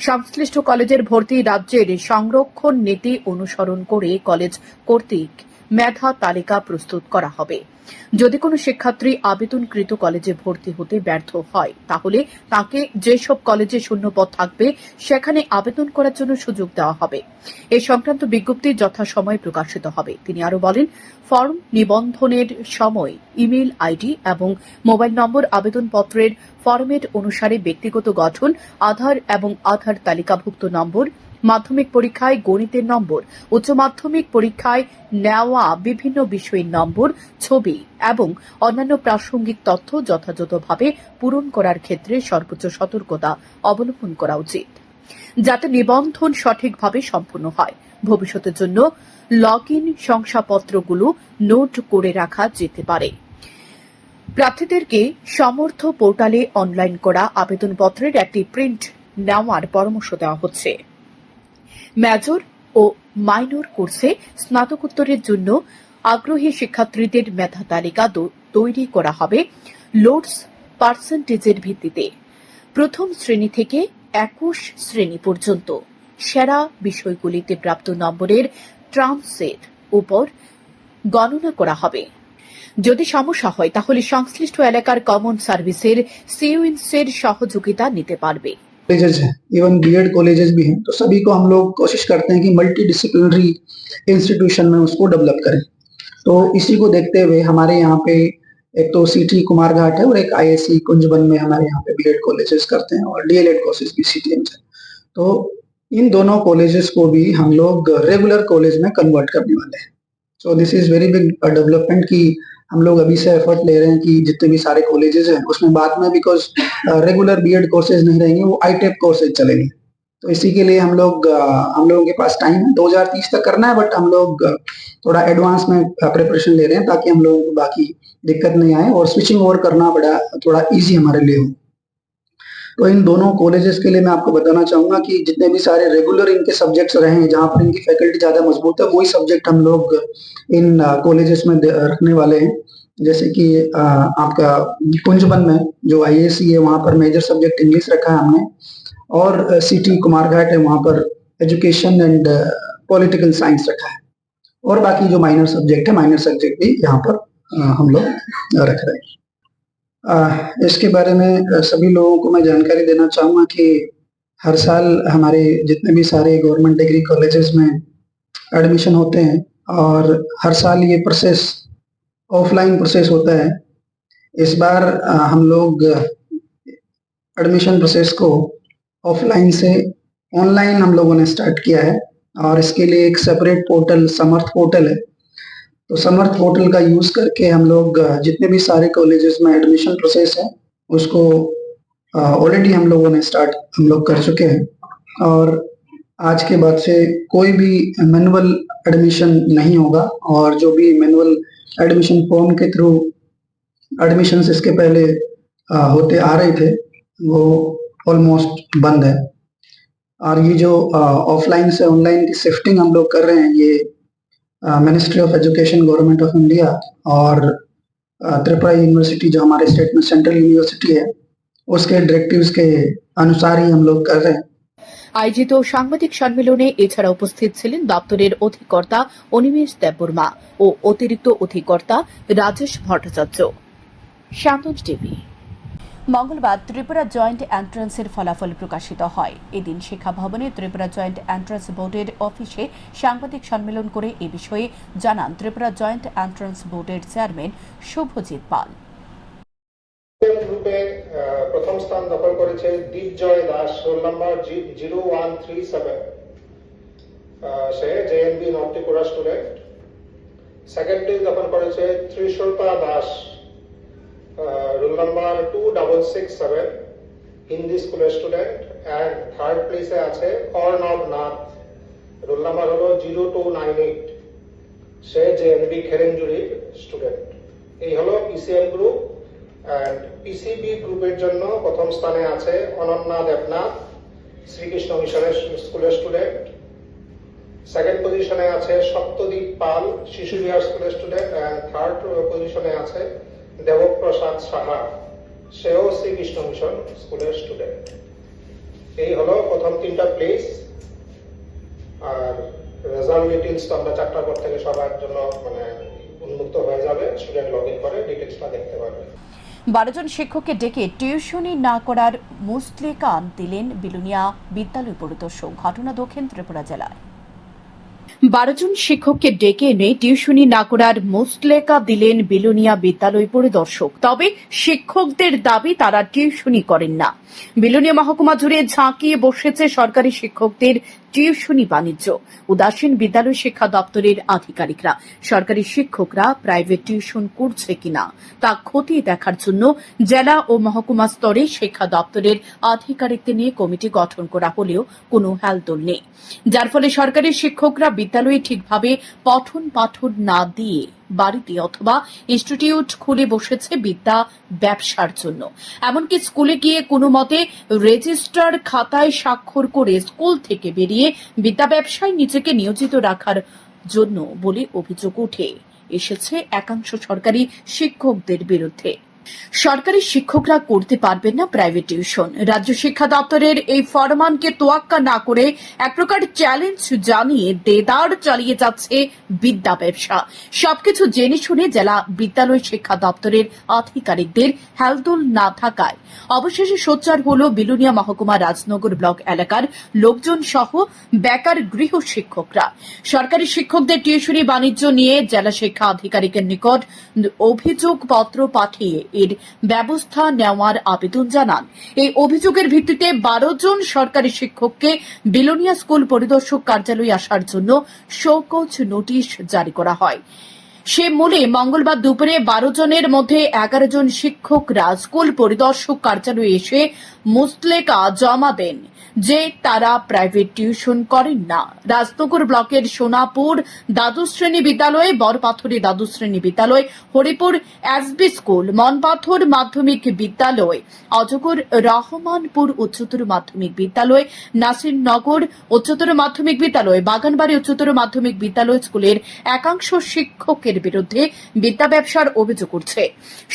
সংশ্লিষ্ট কলেজের ভর্তি রাজ্যের সংরক্ষণ নীতি অনুসরণ করে কলেজ কর্তৃক মেধা তালিকা প্রস্তুত করা হবে। যদি কোনো শিক্ষার্থী আবেদনকৃত কলেজে ভর্তি হতে ব্যর্থ হয়, তাহলে তাকে যেসব কলেজে শূন্যপদ থাকবে সেখানে আবেদন করার জন্য সুযোগ দেওয়া হবে। এ সংক্রান্ত বিজ্ঞপ্তি যথাসময়ে প্রকাশিত হবে। তিনি আরও বলেন, ফর্ম নিবন্ধনের সময় ইমেইল আইডি এবং মোবাইল নম্বর, আবেদনপত্রের ফরম্যাট অনুসারে ব্যক্তিগত গঠন, আধার এবং আধার তালিকাভুক্ত নম্বর, মাধ্যমিক পরীক্ষায় গণিতের নম্বর, উচ্চ মাধ্যমিক পরীক্ষায় নেওয়া বিভিন্ন বিষয়ের নম্বর, ছবি এবং অন্যান্য প্রাসঙ্গিক তথ্য যথাযথভাবে পূরণ করার ক্ষেত্রে সর্বোচ্চ সতর্কতা অবলম্বন করা উচিত, যাতে নিবন্ধন সঠিকভাবে সম্পন্ন হয়। ভবিষ্যতের জন্য লগ ইন শংসাপত্রগুলো নোট করে রাখা যেতে পারে। প্রার্থীদেরকে সমর্থ পোর্টালে অনলাইন করা আবেদনপত্রের একটি প্রিন্ট নেওয়ার পরামর্শ দেওয়া হচ্ছে। মেজর ও মাইনর কোর্সে স্নাতকোত্তরের জন্য আগ্রহী শিক্ষার্থীদের মেধা তালিকা তৈরি করা হবে লোডস পার্সেন্টেজের ভিত্তিতে। প্রথম শ্রেণী থেকে 21 শ্রেণী পর্যন্ত সেরা বিষয়গুলিতে প্রাপ্ত নম্বরের ট্রান্সের উপর গণনা করা হবে। যদি সমস্যা হয় তাহলে সংশ্লিষ্ট এলাকার কমন সার্ভিসের সিইউএনসির সহযোগিতা নিতে পারবে। कॉलेजेस हैं, इवन बीएड कॉलेजेस भी हैं, तो सभी को हम लोग कोशिश करते हैं कि मल्टी डिसिप्लिनरी इंस्टीट्यूशन में उसको डेवलप करें। तो इसी को देखते हुए हमारे यहाँ पे एक तो सिटी कुमारघाट है और एक आईएससी कुंजबन में हमारे यहाँ पे बीएड कॉलेजेस करते हैं और डीएलएड कोर्सेज भी सीटीएम से। तो इन दोनों कॉलेजेस को भी हम लोग रेगुलर कॉलेज में कन्वर्ट करने वाले हैं। So this is very big development की हम लोग अभी से एफर्ट ले रहे हैं कि जितने भी सारे कॉलेजेस हैं उसमें बाद में बिकॉज रेगुलर बीएड कोर्सेज नहीं रहेंगे, वो आईटेप कोर्सेज चलेंगे। तो इसी के लिए हम लोगों के पास टाइम है, 2030 तक करना है, बट हम लोग थोड़ा एडवांस में प्रिपरेशन ले रहे हैं ताकि हम लोगों को बाकी दिक्कत नहीं आए और स्विचिंग ओवर करना थोड़ा ईजी हमारे लिए हो। तो इन दोनों कॉलेजेस के लिए मैं आपको बताना चाहूंगा कि जितने भी सारे रेगुलर इनके सब्जेक्ट्स रहे हैं, जहाँ पर इनकी फैकल्टी ज्यादा मजबूत है, वही सब्जेक्ट हम लोग इन कॉलेजेस में रखने वाले हैं। जैसे कि आपका कुंजबन में जो आईएससी है वहाँ पर मेजर सब्जेक्ट इंग्लिश रखा है हमने, और सिटी कुमारघाट है वहाँ पर एजुकेशन एंड पॉलिटिकल साइंस रखा है, और बाकी जो माइनर सब्जेक्ट है, माइनर सब्जेक्ट भी यहाँ पर हम लोग रख रहे हैं। इसके बारे में सभी लोगों को मैं जानकारी देना चाहूँगा कि हर साल हमारे जितने भी सारे गवर्नमेंट डिग्री कॉलेजेस में एडमिशन होते हैं और हर साल ये प्रोसेस ऑफलाइन प्रोसेस होता है। इस बार हम लोग एडमिशन प्रोसेस को ऑफलाइन से ऑनलाइन हम लोगों ने स्टार्ट किया है और इसके लिए एक सेपरेट पोर्टल समर्थ पोर्टल है। तो समर्थ पोर्टल का यूज करके हम लोग जितने भी सारे कॉलेजेस में एडमिशन प्रोसेस है उसको ऑलरेडी हम लोगों ने स्टार्ट हम लोग कर चुके हैं और आज के बाद से कोई भी मैनुअल एडमिशन नहीं होगा और जो भी मैनुअल एडमिशन फॉर्म के थ्रू एडमिशंस इसके पहले होते आ रहे थे वो ऑलमोस्ट बंद है और ये जो ऑफलाइन से ऑनलाइन की शिफ्टिंग हम लोग कर रहे हैं ये ministry of education government of India और त्रिपुरा यूनिवर्सिटी जो हमारे स्टेट में सेंट्रल यूनिवर्सिटी है उसके डायरेक्टिव्स के अनुसार ही हम लोग कर रहे हैं। আয়োজিত সাংবাদিক সম্মেলনে এছাড়া উপস্থিত ছিলেন দপ্তরের অধিকর্তা অনিমেষ দেববর্মা ও অতিরিক্ত অধিকর্তা রাজেশ ভট্টাচার্য। শান্তন টিভি। মঙ্গলবার ত্রিপুরা জয়েন্ট এন্ট্রান্সের ফলাফল প্রকাশিত হয়। এদিন শিক্ষা ভবনে ত্রিপুরা জয়েন্ট এন্ট্রান্স বোর্ডের অফিসে সাংবাদিক সম্মেলন করে এ বিষয়ে জানান ত্রিপুরা জয়েন্ট এন্ট্রান্স বোর্ডের চেয়ারম্যান শুভজিৎ পাল। গ্রুপে প্রথম স্থান দখল করেছে দীপজয় দাস, রোল নাম্বার 0137, সে JNB north Tripura student. Second place দখল করেছে ত্রিশূলপা দাস, রোল নাম্বার 2667, হিন্দি স্কুলের স্টুডেন্ট। এন্ড থার্ড প্লেসে আছে অর্ণব নাথ, রোল নাম্বার হলো 0298, সে জেএনবি খেরেঞ্জুরির স্টুডেন্ট। এই হলো পিসিএম গ্রুপ। এন্ড পিসিবি গ্রুপের জন্য প্রথম স্থানে আছে অনন্যা দেবনাথ, শ্রীকৃষ্ণ মিশনের স্কুলের স্টুডেন্ট। সেকেন্ড পজিশনে আছে সত্যদীপ পাল, শিশু বিহার স্কুলের স্টুডেন্ট। এন্ড থার্ড পজিশনে আছে দেবপ্রসাদ সাহা, সেও শ্রীকৃষ্ণ মিশন স্কুলের স্টুডেন্ট। এই হলো প্রথম তিনটা প্লেস। আর রেজাল্ট ডিটেইলস তো আমরা 4টার পর থেকে সবার জন্য উন্মুক্ত হয়ে যাবে, স্টুডেন্ট লগ ইন করে ডিটেইলসটা দেখতে পারবে। 12 জন শিক্ষককে ডেকে টিউশনি না করার মুচলেকা দিলেন বিলুনিয়া বিদ্যালয় পরিদর্শক। ঘটনা দক্ষিণ ত্রিপুরা জেলায় 12 জন শিক্ষককে ডেকে এনে টিউশনি না করার মুচলেকা দিলেন বিলুনিয়া বিদ্যালয় পরিদর্শক। তবে শিক্ষকদের দাবি তারা টিউশনি করেন না। বিলুনিয়া মহকুমা জুড়ে ঝাঁকিয়ে বসেছে সরকারি শিক্ষকদের টিউশনি বাণিজ্য। উদাসীন বিদ্যালয় শিক্ষা দপ্তরের আধিকারিকরা। সরকারি শিক্ষকরা প্রাইভেট টিউশন করছে কিনা তা খতিয়ে দেখার জন্য জেলা ও মহকুমা স্তরে শিক্ষা দপ্তরের আধিকারিকদের নিয়ে কমিটি গঠন করা হলেও কোনো হেলদোল নেই, যার ফলে সরকারি শিক্ষকরা বিদ্যালয়ে ঠিকভাবে পঠন পাঠন না দিয়ে বাড়িতে অথবা ইনস্টিটিউট খুলে বসেছে বিদ্যা ব্যবসার জন্য। এমনকি স্কুলে গিয়ে কোনো মতে রেজিস্ট্রার খাতায় স্বাক্ষর করে স্কুল থেকে বেরিয়ে বিদ্যা ব্যবসায় নিজেকে নিয়োজিত রাখার জন্য বলে অভিযোগ উঠে এসেছে একাংশ সরকারি শিক্ষকদের বিরুদ্ধে। সরকারি শিক্ষকরা করতে পারবেন না প্রাইভেট টিউশন। রাজ্য শিক্ষা দপ্তরের এই ফরমানকে তোয়াক্কা না করে এক প্রকার চ্যালেঞ্জ জানিয়ে দেদার চালিয়ে যাচ্ছে বিদ্যা ব্যবসা। সবকিছু জেনে শুনে জেলা বিদ্যালয় শিক্ষা দপ্তরের আধিকারিকদের হেলদোল না থাকায় অবশেষে সোচ্চার হল বিলুনিয়া মহকুমা রাজনগর ব্লক এলাকার লোকজন সহ বেকার গৃহ শিক্ষকরা। সরকারি শিক্ষকদের টিউশনি বাণিজ্য নিয়ে জেলা শিক্ষা আধিকারিকের নিকট অভিযোগপত্র পাঠিয়ে এর ব্যবস্থা নেওয়ার আবেদন জানান। এই অভিযোগের ভিত্তিতে 12 জন সরকারি শিক্ষককে বিলোনিয়া স্কুল পরিদর্শক কার্যালয়ে আসার জন্য শোকজ নোটিশ জারি করা হয়। সে মূলে মঙ্গলবার দুপুরে 12 জনের মধ্যে 11 জন শিক্ষকরা স্কুল পরিদর্শক কার্যালয়ে এসে মুচলেকা জমা দেন যে তারা প্রাইভেট টিউশন করেন না। রাজনগর ব্লকের সোনাপুর দ্বাদশ শ্রেণী বিদ্যালয়, বড়পাথরে দ্বাদশ শ্রেণী বিদ্যালয়, হরিপুর এসবি স্কুল, মনপাথর মাধ্যমিক বিদ্যালয়, অজগর রহমানপুর উচ্চতর মাধ্যমিক বিদ্যালয়, নাসিরনগর উচ্চতর মাধ্যমিক বিদ্যালয়, বাগানবাড়ি উচ্চতর মাধ্যমিক বিদ্যালয় স্কুলের একাংশ শিক্ষকের বিরুদ্ধে বিদ্যা ব্যবসার অভিযোগ উঠছে।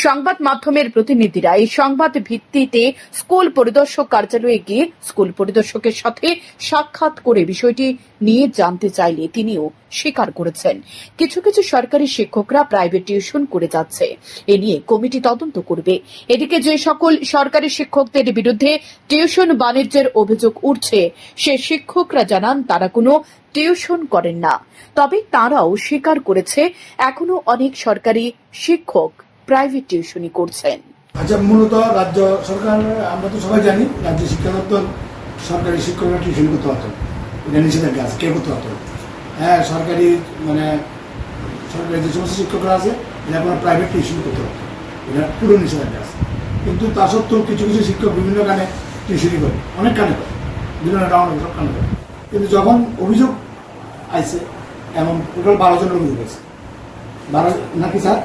সংবাদ মাধ্যমের প্রতিনিধিরা এই সংবাদ ভিত্তিতে স্কুল পরিদর্শক কার্যালয়ে গিয়ে স্কুল পরিদর্শকের সাথে সাক্ষাৎ করে বিষয়টি নিয়ে জানতে চাইলে তিনিও স্বীকার করেছেন কিছু কিছু সরকারি শিক্ষকরা প্রাইভেট টিউশন করে যাচ্ছে। এ নিয়ে কমিটি তদন্ত করবে। এদিকে যে সকল সরকারি শিক্ষকদের বিরুদ্ধে টিউশন বাণিজ্যের অভিযোগ উঠছে সে শিক্ষকরা জানান তারা কোনো টিউশন করেন না। তবে তারাও স্বীকার করেছে এখনো অনেক সরকারি শিক্ষক প্রাইভেট টিউশনই করছেন। আচ্ছা, মূলত রাজ্য সরকার, আমরা তো সবাই জানি রাজ্য শিক্ষা দপ্তর সরকারি শিক্ষকরা টিউশন করতে হতো, এটা নিষেধাজ্ঞা আছে, কে করতে হতো। হ্যাঁ, সরকারি সরকারি যে সমস্ত শিক্ষকরা আছে এটা আপনার প্রাইভেট টিউশন করতে হতো, এটা পুরো নিষেধাজ্ঞা আছে। কিন্তু তা সত্ত্বেও কিছু কিছু শিক্ষক বিভিন্ন কানে টিউশনই করে, অনেক কানে করে, বিভিন্ন রাউন্ড সব কানে করে। কিন্তু যখন অভিযোগ আইছে, এমন টোটাল 12 জনের অভিযোগ আছে, 12 নাকি স্যার,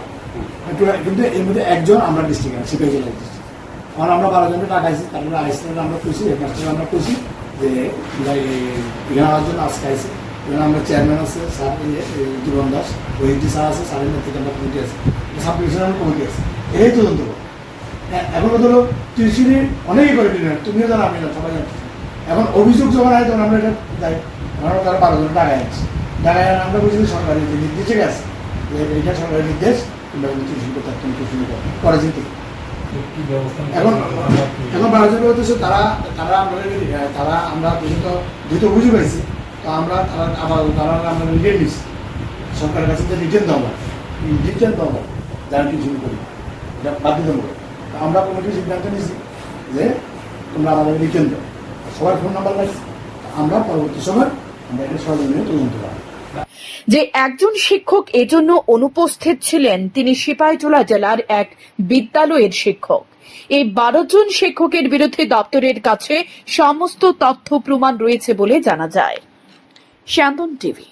কিন্তু এর মধ্যে একজন আমরা ডিস্ট্রিক্ট সিপাহী জেলা ডিস্ট্রিক্ট। কারণ আমরা 12 জনকে টাকাইছি, তারপরে আইসিতে আমরা খুঁজছি, হেডমাস্টার আমরা খুঁজছি যে এখানে আসার জন্য আজকে আইসি। এখানে আমরা চেয়ারম্যান আছে স্যার জীবন দাস, ওইটি স্যার আছে, স্যারের নেতৃত্বে আমরা কমিটি আছে, সাব ডিভিশনাল কমিটি আছে, এই তদন্ত করো। এখন ধরো টিউশনি অনেকেই করে দিন, তুমিও জানো, আমি না, সবাই জানো। এখন অভিযোগ যখন হয় তখন আমরা এটা যাই, আমরা তারা 12 জন টাকায় আনছি, টাকায় আমরা বুঝি সরকারি যে নির্দেশে গেছে যে এটা সরকারি নির্দেশ, তোমরা টিউশন করতে তুমি টিউশন করে যেতে। এখন 12 জন হতেছে তারা আমরা দুটো অভিযোগ হয়েছে, তো আমরা আমরা রিটেন দিচ্ছি সরকারের কাছে, যে রিটেন দেওয়া যারা টিউশন করি, এটা বাধ্যতামূলক। আমরা কমিটির সিদ্ধান্ত নিয়েছি যে তোমরা আমাদের রিটেন দাও, সবার ফোন নাম্বার লাগছে, আমরা পরবর্তী সময় আমরা এটা সরজমিনে তদন্ত করব। যে একজন শিক্ষক এজন্য অনুপস্থিত ছিলেন তিনি সিপাহীজলা জেলার এক বিদ্যালয়ের শিক্ষক। এই 12 জন শিক্ষকের বিরুদ্ধে দপ্তরের কাছে সমস্ত তথ্য প্রমাণ রয়েছে বলে জানা যায়। Salmon TV.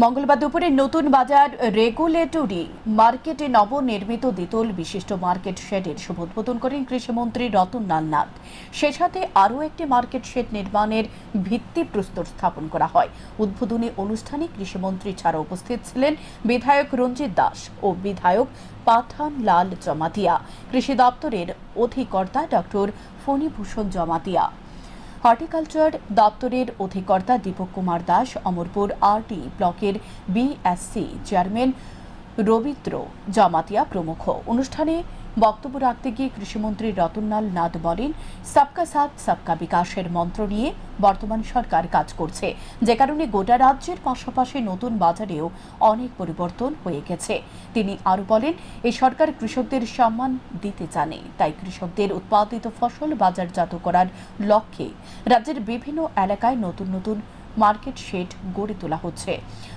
মঙ্গলবার দুপুরে নতুন বাজার রেগুলেটরি মার্কেটে নবনির্মিত দ্বিতল বিশিষ্ট মার্কেট শেডের শুভ উদ্বোধন করেন কৃষিমন্ত্রী রতনলাল নাথ। সে সাথে আরও একটি মার্কেট শেড নির্মাণের ভিত্তিপ্রস্তর স্থাপন করা হয়। উদ্বোধনী অনুষ্ঠানে কৃষিমন্ত্রী ছাড়া উপস্থিত ছিলেন বিধায়ক রঞ্জিত দাস ও বিধায়ক পাঠানলাল জমাতিয়া, কৃষি দপ্তরের অধিকর্তা ডক্টর ফণীভূষণ জমাতিয়া, হর্টিকালচার দপ্তরের অধিকর্তা দীপক কুমার দাস, অমরপুর আরটি ব্লকের বিএসসি চেয়ারম্যান রবীন্দ্র জমাতিয়া প্রমুখ। অনুষ্ঠানে বক্তব্য রাখতে গিয়ে কৃষিমন্ত্রী রতনলাল নাথ বলেন, সবকা সাথ সবকা বিকাশের মন্ত্র নিয়ে বর্তমান সরকার কাজ করছে, যে কারণে গোটা রাজ্যের পাশাপাশি নতুন বাজারেও অনেক পরিবর্তন হয়ে গেছে। তিনি আরো বলেন, এই সরকার কৃষকদের সম্মান দিতে জানে, তাই কৃষকদের উৎপাদিত ফসল বাজারজাত করার লক্ষ্যে রাজ্যের বিভিন্ন এলাকায় নতুন নতুন মার্কেট শেড গড়ে তোলা হচ্ছে।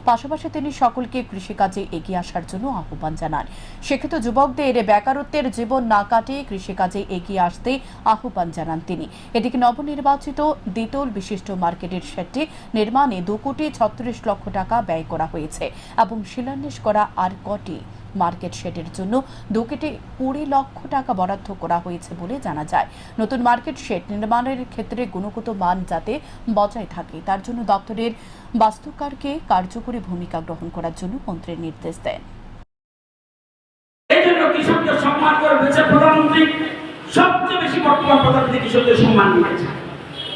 পাশাপাশি তিনি সকলকে কৃষিকাজে এগিয়ে আসার জন্য আহ্বান জানান। শিক্ষিত যুবকদের বেকারত্বের জীবন না কাটিয়ে কৃষিকাজে এগিয়ে আসতে আহ্বান জানান তিনি। এদিকে নবনির্বাচিত দ্বিতল বিশিষ্ট মার্কেটের শেডটি নির্মাণে 2,36,00,000 টাকা ব্যয় করা হয়েছে এবং শিলান্যাস করা আর কটি মার্কেট শেডের জন্য 2,20,00,000 টাকা বরাদ্দ করা হয়েছে বলে জানা যায়। নতুন মার্কেট শেড নির্মাণের ক্ষেত্রে গুণগত মান যাতে বজায় থাকে তার জন্য দপ্তরের বাস্তুকারকে কার্যকরী ভূমিকা গ্রহণ করার জন্য মন্ত্রী নির্দেশ দেন। এই জন্য কৃষকদের সম্মান করে বেঁচে প্রধানমন্ত্রী সবচেয়ে বেশি বর্তমান প্রধানমন্ত্রী কৃষকদের সম্মান দিয়েছে।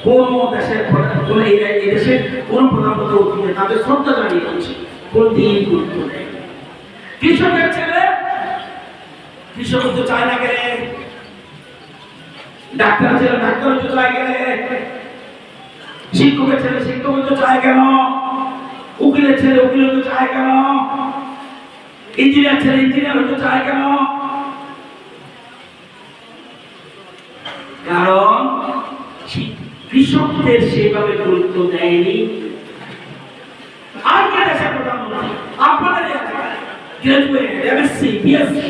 কোন দেশের এই দেশের কোন প্রধানমন্ত্রী তাদের শ্রদ্ধা জানিয়ে দিচ্ছে, কোন দিন গুরুত্ব দেয়। কৃষকের ছেলে কৃষক হতে চায় না গেলে, ডাক্তার ছেলে ডাক্তার হতে চায় গেলে, শিক্ষকের ছেলে শিক্ষক হতে চায় কেন, উকিলের ছেলে উকিল হতে চায় কেন, ইঞ্জিনিয়ার ছেলে ইঞ্জিনিয়ার হতে চায় কেন? কারণ কৃষকদের সেভাবে গুরুত্ব দেয়নি। আর কে দেশের প্রধানমন্ত্রী আপনাদের গ্রাজুয়েট এমএসসি বিএসসি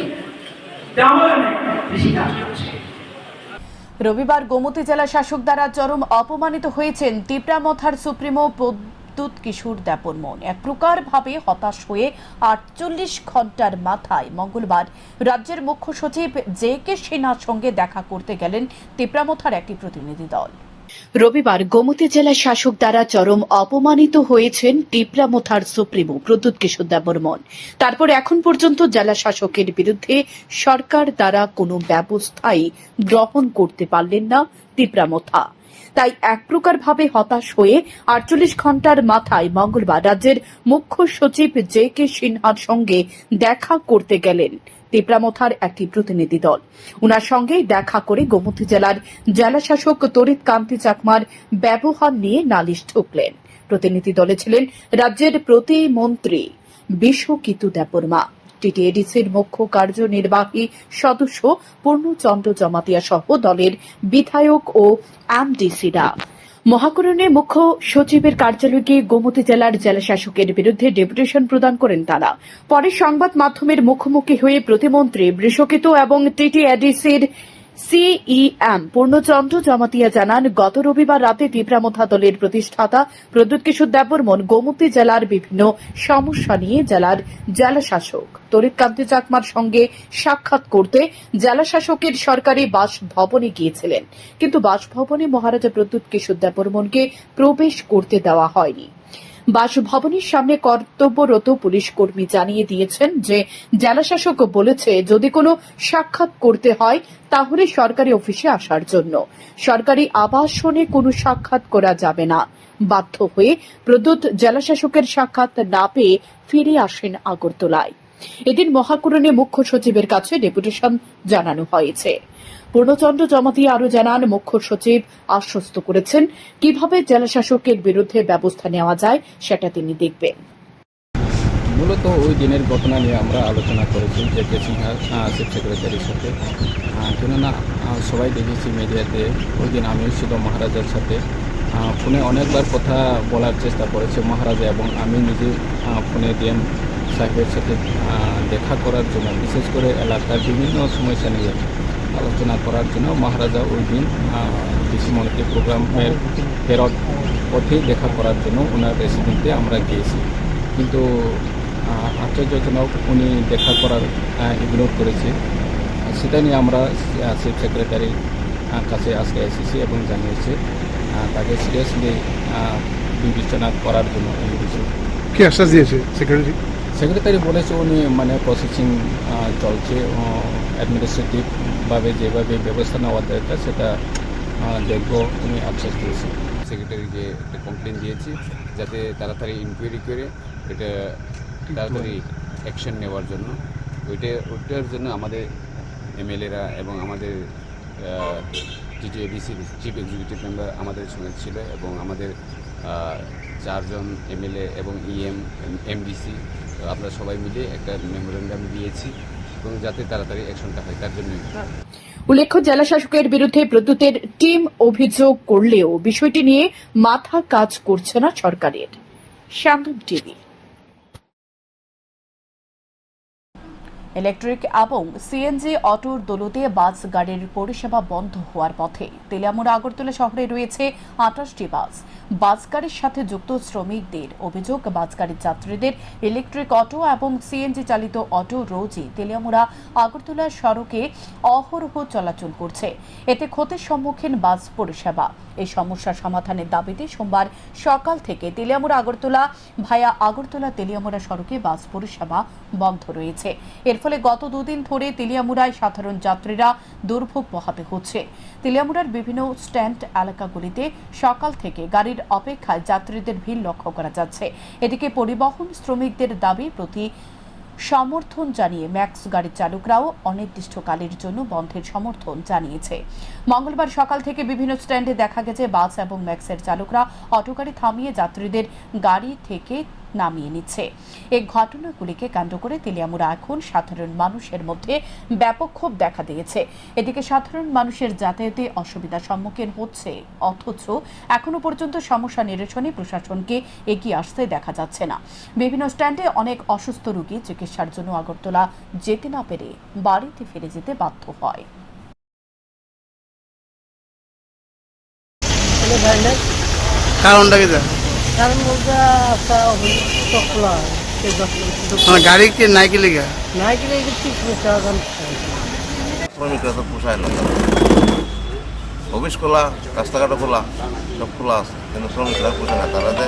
কৃষিকাজ করছে। রবিবার গোমতী জেলা শাসক দ্বারা চরম অপমানিত হয়েছেন তিপ্রামথার সুপ্রিমো প্রদ্যুৎ কিশোর দেববর্মন। এক প্রকার ভাবে হতাশ হয়ে 48 ঘন্টার মাথায় মঙ্গলবার রাজ্যের মুখ্য সচিব জে.কে. সিনহার সঙ্গে দেখা করতে গেলেন তিপ্রামথার একটি প্রতিনিধি দল। রবিবার গোমতী জেলা শাসক দ্বারা চরম অপমানিত হয়েছেন তিপ্রামথার সুপ্রিমো প্রদ্যুৎ কিশোর দেববর্মন। তারপর এখন পর্যন্ত জেলা শাসকের বিরুদ্ধে সরকার দ্বারা কোনো ব্যবস্থাই গ্রহণ করতে পারলেন না তিপ্রামথা। তাই এক প্রকার ভাবে হতাশ হয়ে 48 ঘন্টার মাথায় মঙ্গলবার রাজ্যের মুখ্য সচিব জে.কে. সিনহার সঙ্গে দেখা করতে গেলেন তিপ্রামথার একটি প্রতিনিধি দল। উনার সঙ্গে দেখা করে গোমতী জেলার জেলাশাসক তরিৎ কান্তি চাকমার ব্যবহার নিয়ে নালিশ ঠুকলেন। প্রতিনিধি দলে ছিলেন রাজ্যের প্রতিমন্ত্রী বিশ্বকিতু দেববর্মা, টিটিএডিসির মুখ্য কার্যনির্বাহী সদস্য পূর্ণচন্দ্র জমাতিয়া সহ দলের বিধায়ক ও এমডিসিরা। মহাকরণে মুখ্য সচিবের কার্যালয়ে গিয়ে গোমতী জেলার জেলাশাসকের বিরুদ্ধে ডেপুটেশন প্রদান করেন তারা। পরে সংবাদ মাধ্যমের মুখোমুখি হয়ে প্রতিমন্ত্রী বৃষকেত এবং টিটিএডিসির সিইএম পূর্ণচন্দ্র জমাতিয়া জানান, গত রবিবার রাতে পিঁপড়ামোথা দলের প্রতিষ্ঠাতা প্রদ্যুৎ কিশোর দেববর্মন গোমতী জেলার বিভিন্ন সমস্যা নিয়ে জেলার জেলাশাসক তরিৎকান্তি চাকমার সঙ্গে সাক্ষাৎ করতে জেলাশাসকের সরকারি বাসভবনে গিয়েছিলেন, কিন্তু বাসভবনে মহারাজা প্রদ্যুৎ কিশোর দেববর্মনকে প্রবেশ করতে দেওয়া হয়নি। বাসভবনের সামনে কর্তব্যরত পুলিশ কর্মী জানিয়ে দিয়েছেন যে জেলাশাসক বলেছে যদি কোনো সাক্ষাৎ করতে হয় তাহলে সরকারি অফিসে আসার জন্য, সরকারি আবাসনে কোনো সাক্ষাৎ করা যাবে না। বাধ্য হয়ে প্রদ্যুৎ জেলাশাসকের সাক্ষাৎ না পেয়ে ফিরে আসেন আগরতলায়। এদিন মহাকরণে মুখ্য সচিবের কাছে ডেপুটেশন জানানো হয়েছে। পূর্ণচন্দ্র জমাতিয়া আরও জানান, মুখ্য সচিব আশ্বস্ত করেছেন কিভাবে জেলাশাসকের বিরুদ্ধে ব্যবস্থা নেওয়া যায় সেটা তিনি দেখবেন। মূলত ওই দিনের ঘটনা নিয়ে আমরা আলোচনা করেছি জে.কে. সিনহা চিফ সেক্রেটারির সাথে, কেননা সবাই দেখেছি মিডিয়াতে ওই দিন আমিও ছিল মহারাজার সাথে। ফোনে অনেকবার কথা বলার চেষ্টা করেছে মহারাজা এবং আমি নিজে ফোনে ডিএম সাহেবের সাথে দেখা করার জন্য, বিশেষ করে এলাকার বিভিন্ন সমস্যা নিয়ে আলোচনা করার জন্য মহারাজা ওই দিন কৃষি মন্ত্রী প্রোগ্রামের ফেরত পথে দেখা করার জন্য ওনার রেসিডেন্টে আমরা গিয়েছি, কিন্তু আশ্চর্যজনক উনি দেখা করার ইগনোর করেছে। সেটা নিয়ে আমরা চিফ সেক্রেটারির কাছে আজকে এসেছি এবং জানিয়েছি তাকে সিরিয়াসলি বিবেচনা করার জন্য এই বিষয়ে। কি আশ্বাস দিয়েছে সেক্রেটারি? সেক্রেটারি বলেছে উনি প্রসেসিং চলছে, অ্যাডমিনিস্ট্রেটিভভাবে যেভাবে ব্যবস্থা নেওয়া দরকার সেটা দেখব, উনি আশ্বাস দিয়েছে। সেক্রেটারিকে একটা কমপ্লেন দিয়েছি যাতে তাড়াতাড়ি ইনকোয়ারি করে এটা তাড়াতাড়ি অ্যাকশন নেওয়ার জন্য। ওইটার জন্য আমাদের এমএলএরা এবং আমাদের টিটিএডিসির চিফ এক্সিকিউটিভ মেম্বার আমাদের সঙ্গে ছিল এবং আমাদের 4 জন এমএলএ এবং এমডিসি আমরা সবাই মিলে একটা মেমোরেন্ডাম দিয়েছি এবং যাতে তাড়াতাড়ি অ্যাকশনটা হয় তার জন্যই। উল্লেখ্য, জেলাশাসকের বিরুদ্ধে প্রদ্যুতের টিম অভিযোগ করলেও বিষয়টি নিয়ে মাথা কাজ করছে না সরকারের। সাংবাদিক টিভি। ইলেকট্রিক এবং সিএনজি অটোর দোলতে বাস গাড়ির পরিষেবা বন্ধ হওয়ার পথে। তেলিয়ামুড়া আগরতলা শহরে রয়েছে 28টি বাস। বাস গাড়ির সাথে যুক্ত শ্রমিকদের অভিযোগ, বাস গাড়ির যাত্রীদের ইলেকট্রিক অটো এবং সিএনজি চালিত অটো রোজই তেলিয়ামুড়া আগরতলা সড়কে অহরহ চলাচল করছে। এতে ক্ষতির সম্মুখীন বাস পরিষেবা। এই সমস্যা সমাধানের দাবিতে সোমবার সকাল থেকে তেলিয়ামুড়া আগরতলা ভায়া আগরতলা তেলিয়ামুড়া সড়কে বাস পরিষেবা বন্ধ রয়েছে। এর ফলে গত 2 দিন ধরে তেলিয়ামুড়ায় সাধারণ যাত্রীরা দুর্ভোগ পোহাতে হচ্ছে। তেলিয়ামুড়ার বিভিন্ন স্ট্যান্ড এলাকাগুলিতে সকাল থেকে গাড়ির অপেক্ষায় যাত্রীদের ভিড় লক্ষ্য করা যাচ্ছে। এদিকে পরিবহন শ্রমিকদের দাবি প্রতি সমর্থন জানিয়ে ম্যাক্স গাড়ির চালকরাও অনির্দিষ্টকালের জন্য বন্ধের সমর্থন জানিয়েছে। মঙ্গলবার সকাল থেকে বিভিন্ন স্ট্যান্ডে দেখা গেছে বাস এবং ম্যাক্সের চালকরা অটো গাড়ি থামিয়ে যাত্রীদের গাড়ি থেকে নামিয়ে নিচ্ছে। এই ঘটনাগুলিকে কেন্দ্র করে তেলিয়ামুড়া এখন সাধারণ মানুষের মধ্যে ব্যাপক ক্ষোভ দেখা দিয়েছে। এদিকে সাধারণ মানুষের যাতায়াতে অসুবিধার সম্মুখীন হচ্ছে, অথচ এখনো পর্যন্ত সমস্যা নিরসনে প্রশাসনকে এগিয়ে আসতে দেখা যাচ্ছে না। বিভিন্ন স্ট্যান্ডে অনেক অসুস্থ রোগী চিকিৎসার জন্য আগরতলা যেতে না পেরে বাড়িতে ফিরে যেতে বাধ্য হয়। কারণটা কি? কারণ বলতে গাড়ি কি নাই কি লেগে শ্রমিকরা তো পোষায় না, অফিস খোলা, রাস্তাঘাটও খোলা, সব খোলা আছে, কিন্তু শ্রমিকরা পোষায় না। তারা যে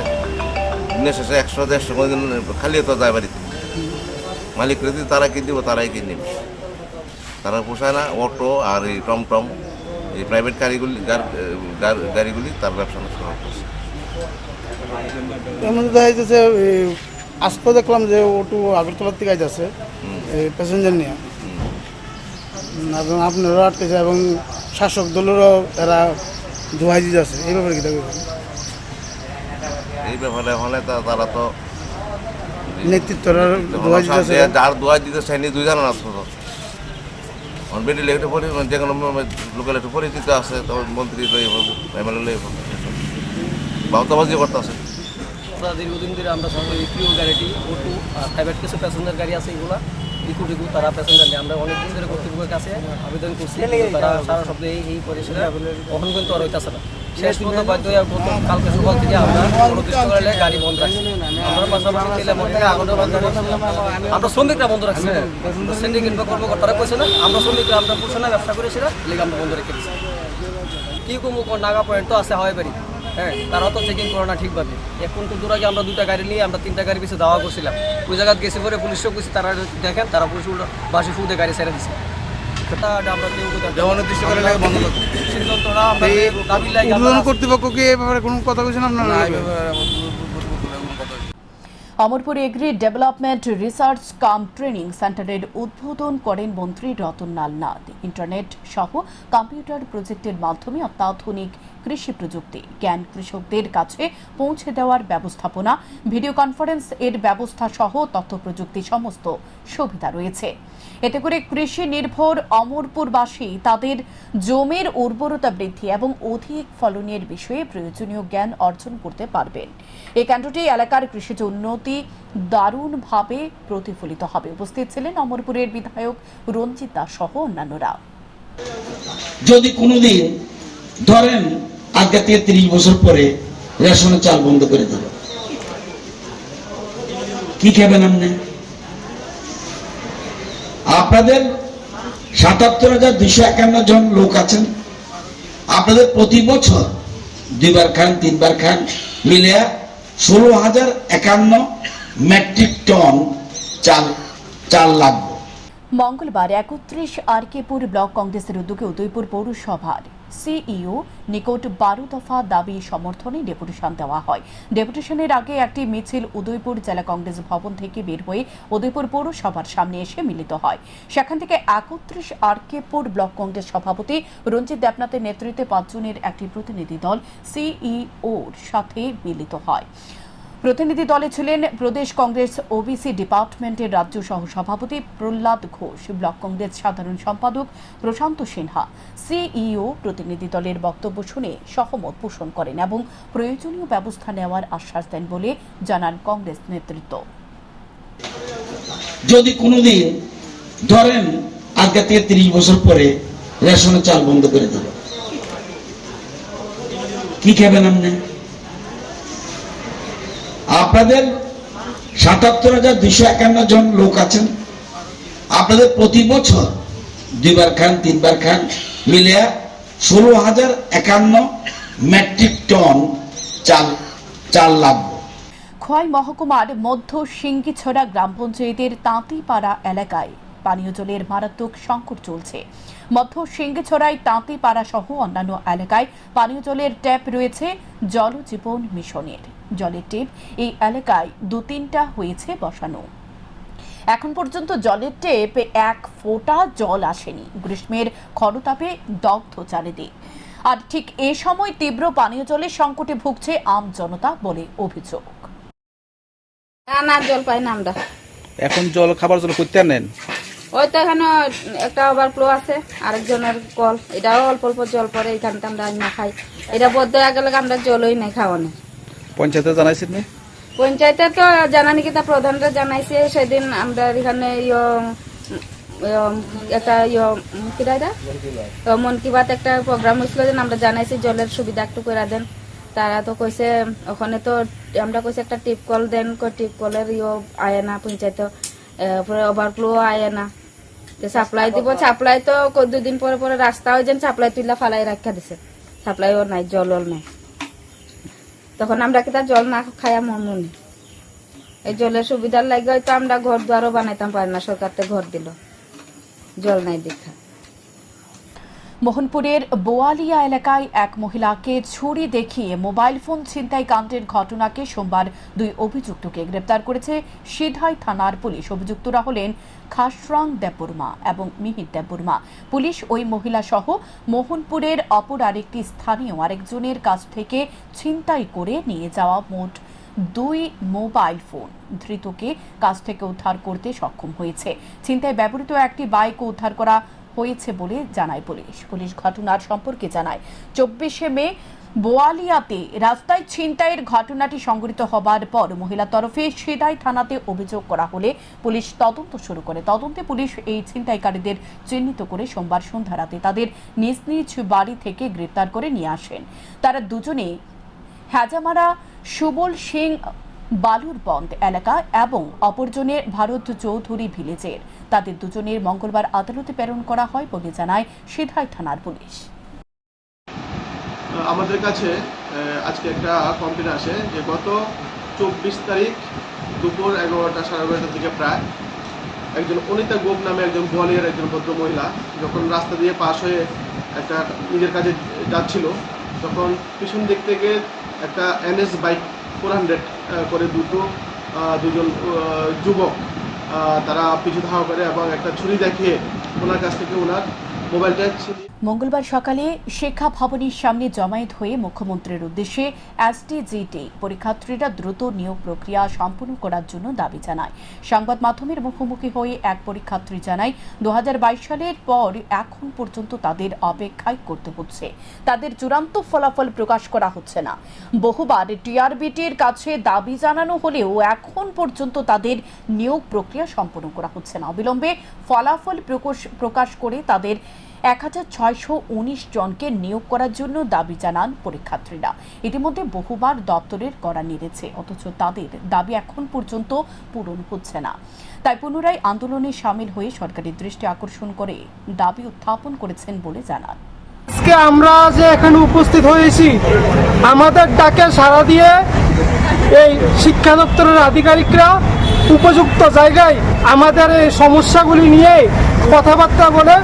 দিনের শেষে 100-150 করে দিন খালি তো যায় বাড়িতে, মালিকরা যদি তারা কিনে দিব তারাই কিনে নেবে। তারা পোষায় না। অটো আর এই টমটম, এই প্রাইভেট গাড়িগুলি তার ব্যবসা নষ্ট করছে। এর মধ্যে দেখা যাচ্ছে আজকেও দেখলাম যে অটো আগরতলার থেকে যাচ্ছে প্যাসেঞ্জার নিয়ে, এবং আপনারাও আটকেছে এবং শাসক দলেরও এরা ধোয়াই দিয়ে যাচ্ছে। এই ব্যাপারে কি দেখবেন? এই ব্যাপারে হলে তারা তো নেতৃত্বরা দোয়া দিতেছে যার দোয়া দিতে চাইনি দুইজন আছে বেটি একটু যে কোনো লোকাল একটু পরিচিত আছে তখন মন্ত্রী লই এমএলএ লই বাউতাবাজি করতেছে দীর্ঘদিন ধরে আমরা সবাই প্রিয় গাড়িটি অটো প্রাইভেট কিছু প্যাসেঞ্জার গাড়ি আছে এগুলো ইকো তারা প্যাসেঞ্জার নিয়ে আমরা অনেকদিন ধরে কর্তৃপক্ষের কাছে আবেদন করছি তারা সারা শব্দে এই পরিষেবা কখন কিন্তু আর হইতেছে না শেষ পর্যন্ত বাধ্য হয়ে কালকে সকাল থেকে আমরা অনির্দিষ্টকালে গাড়ি বন্ধ রাখছি আমরা পাশাপাশি তেলে মধ্যে আগুনের মাধ্যমে আমরা শ্রমিকরা বন্ধ রাখছি সিন্ডিকেট বা কর্মকর্তারা কইছে না আমরা শ্রমিকরা আমরা বলছে না ব্যবসা করেছি না লেগে আমরা বন্ধ রেখে দিচ্ছি কি কমু নাগা পয়েন্ট তো আছে হয় বাড়ি হ্যাঁ তারা তো চেকিং করে না ঠিকভাবে এখন তো দূর আগে আমরা 2টা গাড়ি নিয়ে আমরা 3টা গাড়ি পিছিয়ে দাওয়া করছিলাম ওই জায়গায় গেছি পরে পুলিশও গেছি তারা দেখেন তারা পুলিশ বাসি ফুটে গাড়ি ছেড়ে দিচ্ছে কর্তৃপক্ষকে এ ব্যাপারে কোনো কথা বলছেন আপনারা? Amarpur agri development research cum training সেন্টারের উদ্বোধন করেন মন্ত্রী রতনলাল নাথ। ইন্টারনেট সহ কম্পিউটার প্রজেক্টের মাধ্যমে অত্যাধুনিক কৃষি প্রযুক্তি জ্ঞান কৃষকদের কাছে পৌঁছে দেওয়ার ব্যবস্থাপনা, ভিডিও কনফারেন্স এর ব্যবস্থা সহ তথ্য প্রযুক্তি সমস্ত সুবিধা রয়েছে। এতে করে কৃষি নির্ভর অমরপুরবাসী তাদের জমির উর্বরতা বৃদ্ধি এবং অধিক ফলনের বিষয়ে প্রয়োজনীয় জ্ঞান অর্জন করতে পারবেন। এই কেন্দ্রটি এলাকার কৃষিজ উন্নতি দারুণভাবে প্রতিফলিত হবে। উপস্থিত ছিলেন অমরপুরের বিধায়ক রঞ্জিত দাস সহ অন্যান্যরা। যদি কোনোদিন ধরেন আজকে থেকে 30 বছর পরে রেশনের চাল বন্ধ করে দিল, কি খাবেন আপনি? আপনাদের 77,251 জন লোক আছেন, আপনাদের প্রতি বছর 2বার খান 3বার খান মিলে 16,051 মেট্রিক টন চাল লাগবে। মঙ্গলবার 31 আরকেপুর ব্লক কংগ্রেসের উদ্যোগে উদয়পুর পৌরসভার সিইও নিকট 12 দফা দাবি সমর্থনে ডেপুটেশন দেওয়া হয়। ডেপুটেশনের আগে একটি মিছিল উদয়পুর জেলা কংগ্রেস ভবন থেকে বের হয়ে উদয়পুর পৌরসভার সামনে এসে মিলিত হয়। সেখান থেকে 31 আরকেপুর ব্লক কংগ্রেস সভাপতি রঞ্জিত দেবনাথের নেতৃত্বে 5 জনের একটি প্রতিনিধি দল সিইওর সাথে মিলিত হয়। প্রতিনিধি দলে ছিলেন প্রদেশ কংগ্রেস ওবিসি ডিপার্টমেন্টের রাজ্য সহ সভাপতি প্রহ্লাদ ঘোষ, ব্লক কংগ্রেস সাধারণ সম্পাদক প্রশান্ত সিনহা। সিইও প্রতিনিধি দলের বক্তব্য শুনে সহমত পোষণ করেন এবং প্রয়োজনীয় ব্যবস্থা নেওয়ার আশ্বাস দেন বলে জানান কংগ্রেস নেতৃত্ব। যদি কোনোদিন ধরেন আজকে থেকে 30 বছর পরে রেশনের চাল বন্ধ করে দিল, কি খাবেন আপনি? আপনাদের 77,251 জন লোক আছেন, আপনাদের প্রতি বছর 2বার খান 3বার খান মিলে 16,051 মেট্রিক টন চাল লাগবে। খোয়াই মহকুমার মধ্য সিঙ্গিছড়া গ্রাম পঞ্চায়েতের তাঁতিপাড়া এলাকায় পানীয় জলের মারাত্মক সংকট চলছে। মধ্য সিঙ্গিছড়ায় তাঁতিপাড়া সহ অন্যান্য এলাকায় পানীয় জলের ট্যাপ রয়েছে জল জীবন মিশনের। জলের ট্যাপ এই এলাকায় 2-3টা হয়েছে বসানো। এখন পর্যন্ত জলের ট্যাপে 1 ফোঁটা জল আসেনি। গ্রীষ্মের খরতাপে দগ্ধ চারিদিক। আর ঠিক এ সময় তীব্র পানীয় জলের সংকটে ভুগছে আম জনতা বলে অভিযোগ। না জল পাই না আমরা। এখন জল খাবার জল করতে নেন? ওই তো এখানে একটা ওভারফ্লো আছে, আরেকজনের কল, এটাও অল্প অল্প জল পড়ে, এখানটা আমরা না খাই। এটা বদ্ধ হয়ে গেলে আমরা জলই নেই খাওয়ানো। পঞ্চায়েতে জানাইছেন? পঞ্চায়েতে তো জানানি কি, তা প্রধানরা জানাইছে। সেদিন আমরা এখানে একটা মন কি বাত একটা প্রোগ্রাম হয়েছিল, যে আমরা জানাইছি জলের সুবিধা একটু করে দেন। তারা তো কইছে ওখানে তো আমরা কইছে একটা টিপ কল দেন, টিপ কলের আয় না পঞ্চায়েত, ওভারফ্লো আয় না, সাপ্লাই দিব। সাপ্লাই তো 2 দিন পরে পরে রাস্তা হয়ে যান, সাপ্লাই তুইলা ফালাই রাখা দিছে, সাপ্লাইও নাই, জলও নাই। তখন আমরা কি তার জল না খাইয়া মনে এই জলের সুবিধার লাগে হয়তো আমরা ঘর দুয়ারও বানাইতাম পারি না, সরকার তো ঘর দিল, জল নাই দেখা। মোহনপুরের বোয়ালিয়া এলাকায় এক মহিলাকে ছুরি দেখিয়ে মোবাইল ফোন ছিনতাই কাণ্ডের ঘটনাকে সোমবার 2 অভিযুক্তকে গ্রেপ্তার করেছে সিধাই থানার পুলিশ। অভিযুক্তরা হলেন খাসরাং দেববর্মা এবং মিহির দেববর্মা। পুলিশ ওই মহিলা সহ মোহনপুরের অপর আরেকটি স্থানীয় আরেকজনের কাছ থেকে ছিনতাই করে নিয়ে যাওয়া মোট 2 মোবাইল ফোন ধৃতকে কাছ থেকে উদ্ধার করতে সক্ষম হয়েছে। ছিনতাই ব্যবহৃত একটি বাইকও উদ্ধার করা হয়েছে বলে জানায় পুলিশ। পুলিশ ঘটনার সম্পর্কে জানায় 24শে মে বোয়ালিয়াতে রাস্তায় ছিনতাইয়ের ঘটনাটি সংঘটিত হবার পর মহিলার তরফে সিদাই থানাতে অভিযোগ করা হলে পুলিশ তদন্ত শুরু করে। তদন্তে পুলিশ এই ছিনতাইকারীদের চিহ্নিত করে সোমবার সন্ধ্যা রাতে তাদের নিজ নিজ বাড়ি থেকে গ্রেপ্তার করে নিয়ে আসেন। তারা দুজনে হাজামারা সুবল সিং বালুরবন্দ এলাকা এবং অপরজনের ভারত চৌধুরী ভিলেজের। তাদের দুজনের মঙ্গলবার আদালতে প্রেরণ করা হয় বলে জানায় সিধাই থানার পুলিশ। আমাদের কাছে আজকে একটা কমপ্লেন আসে যে গত 24 তারিখ দুপুর 11টা 11:30 থেকে প্রায় একজন অনিতা গোপ নামে একজন বোয়ালিয়ার একজন ভদ্র মহিলা যখন রাস্তা দিয়ে পাশ হয়ে একটা নিজের কাজে যাচ্ছিল, তখন পিছন দিক থেকে একটা NS বাইক 400 করে দুজন যুবক তারা পিছু ধাওয়া করে এবং একটা ছুরি দেখিয়ে ওনার কাছ থেকে ওনার মোবাইলটা মঙ্গলবার সকালে শিক্ষা ভবনের সামনে জমায়েত হয়ে মুখ্যমন্ত্রীর উদ্দেশ্যে STGT পরীক্ষার্থীরা দ্রুত নিয়োগ প্রক্রিয়া সম্পন্ন করার জন্য দাবি জানায়। সংবাদ মাধ্যমের মুখোমুখি হয়ে এক পরীক্ষার্থী জানায় 2022 সালের পর এখন পর্যন্ত তাদের অপেক্ষায় করতে হচ্ছে, তাদের চূড়ান্ত ফলাফল প্রকাশ করা হচ্ছে না। বহুবার TRBTর কাছে দাবি জানানো হলেও এখন পর্যন্ত তাদের নিয়োগ প্রক্রিয়া সম্পন্ন করা হচ্ছে না। অবিলম্বে ফলাফল প্রকাশ করে তাদের 1619 জনকে নিয়োগ করার জন্য দাবি জানান পরীক্ষার্থীরা। ইতিমধ্যে বহুবার দপ্তরের কড়া নেড়েছে, অথচ তাদের দাবি এখন পর্যন্ত পূরণ হচ্ছে না। তাই পুনরায় আন্দোলনে সামিল হয়ে সরকারের দৃষ্টি আকর্ষণ করে দাবি উত্থাপন করেছেন বলে জানান। আজকে আমরা যে এখানে উপস্থিত হয়েছি, আমাদের ডাকে সাড়া দিয়ে এই শিক্ষা দপ্তরের আধিকারিকরা উপযুক্ত জায়গায় আমাদের এই সমস্যাগুলি নিয়ে কথাবার্তা বলে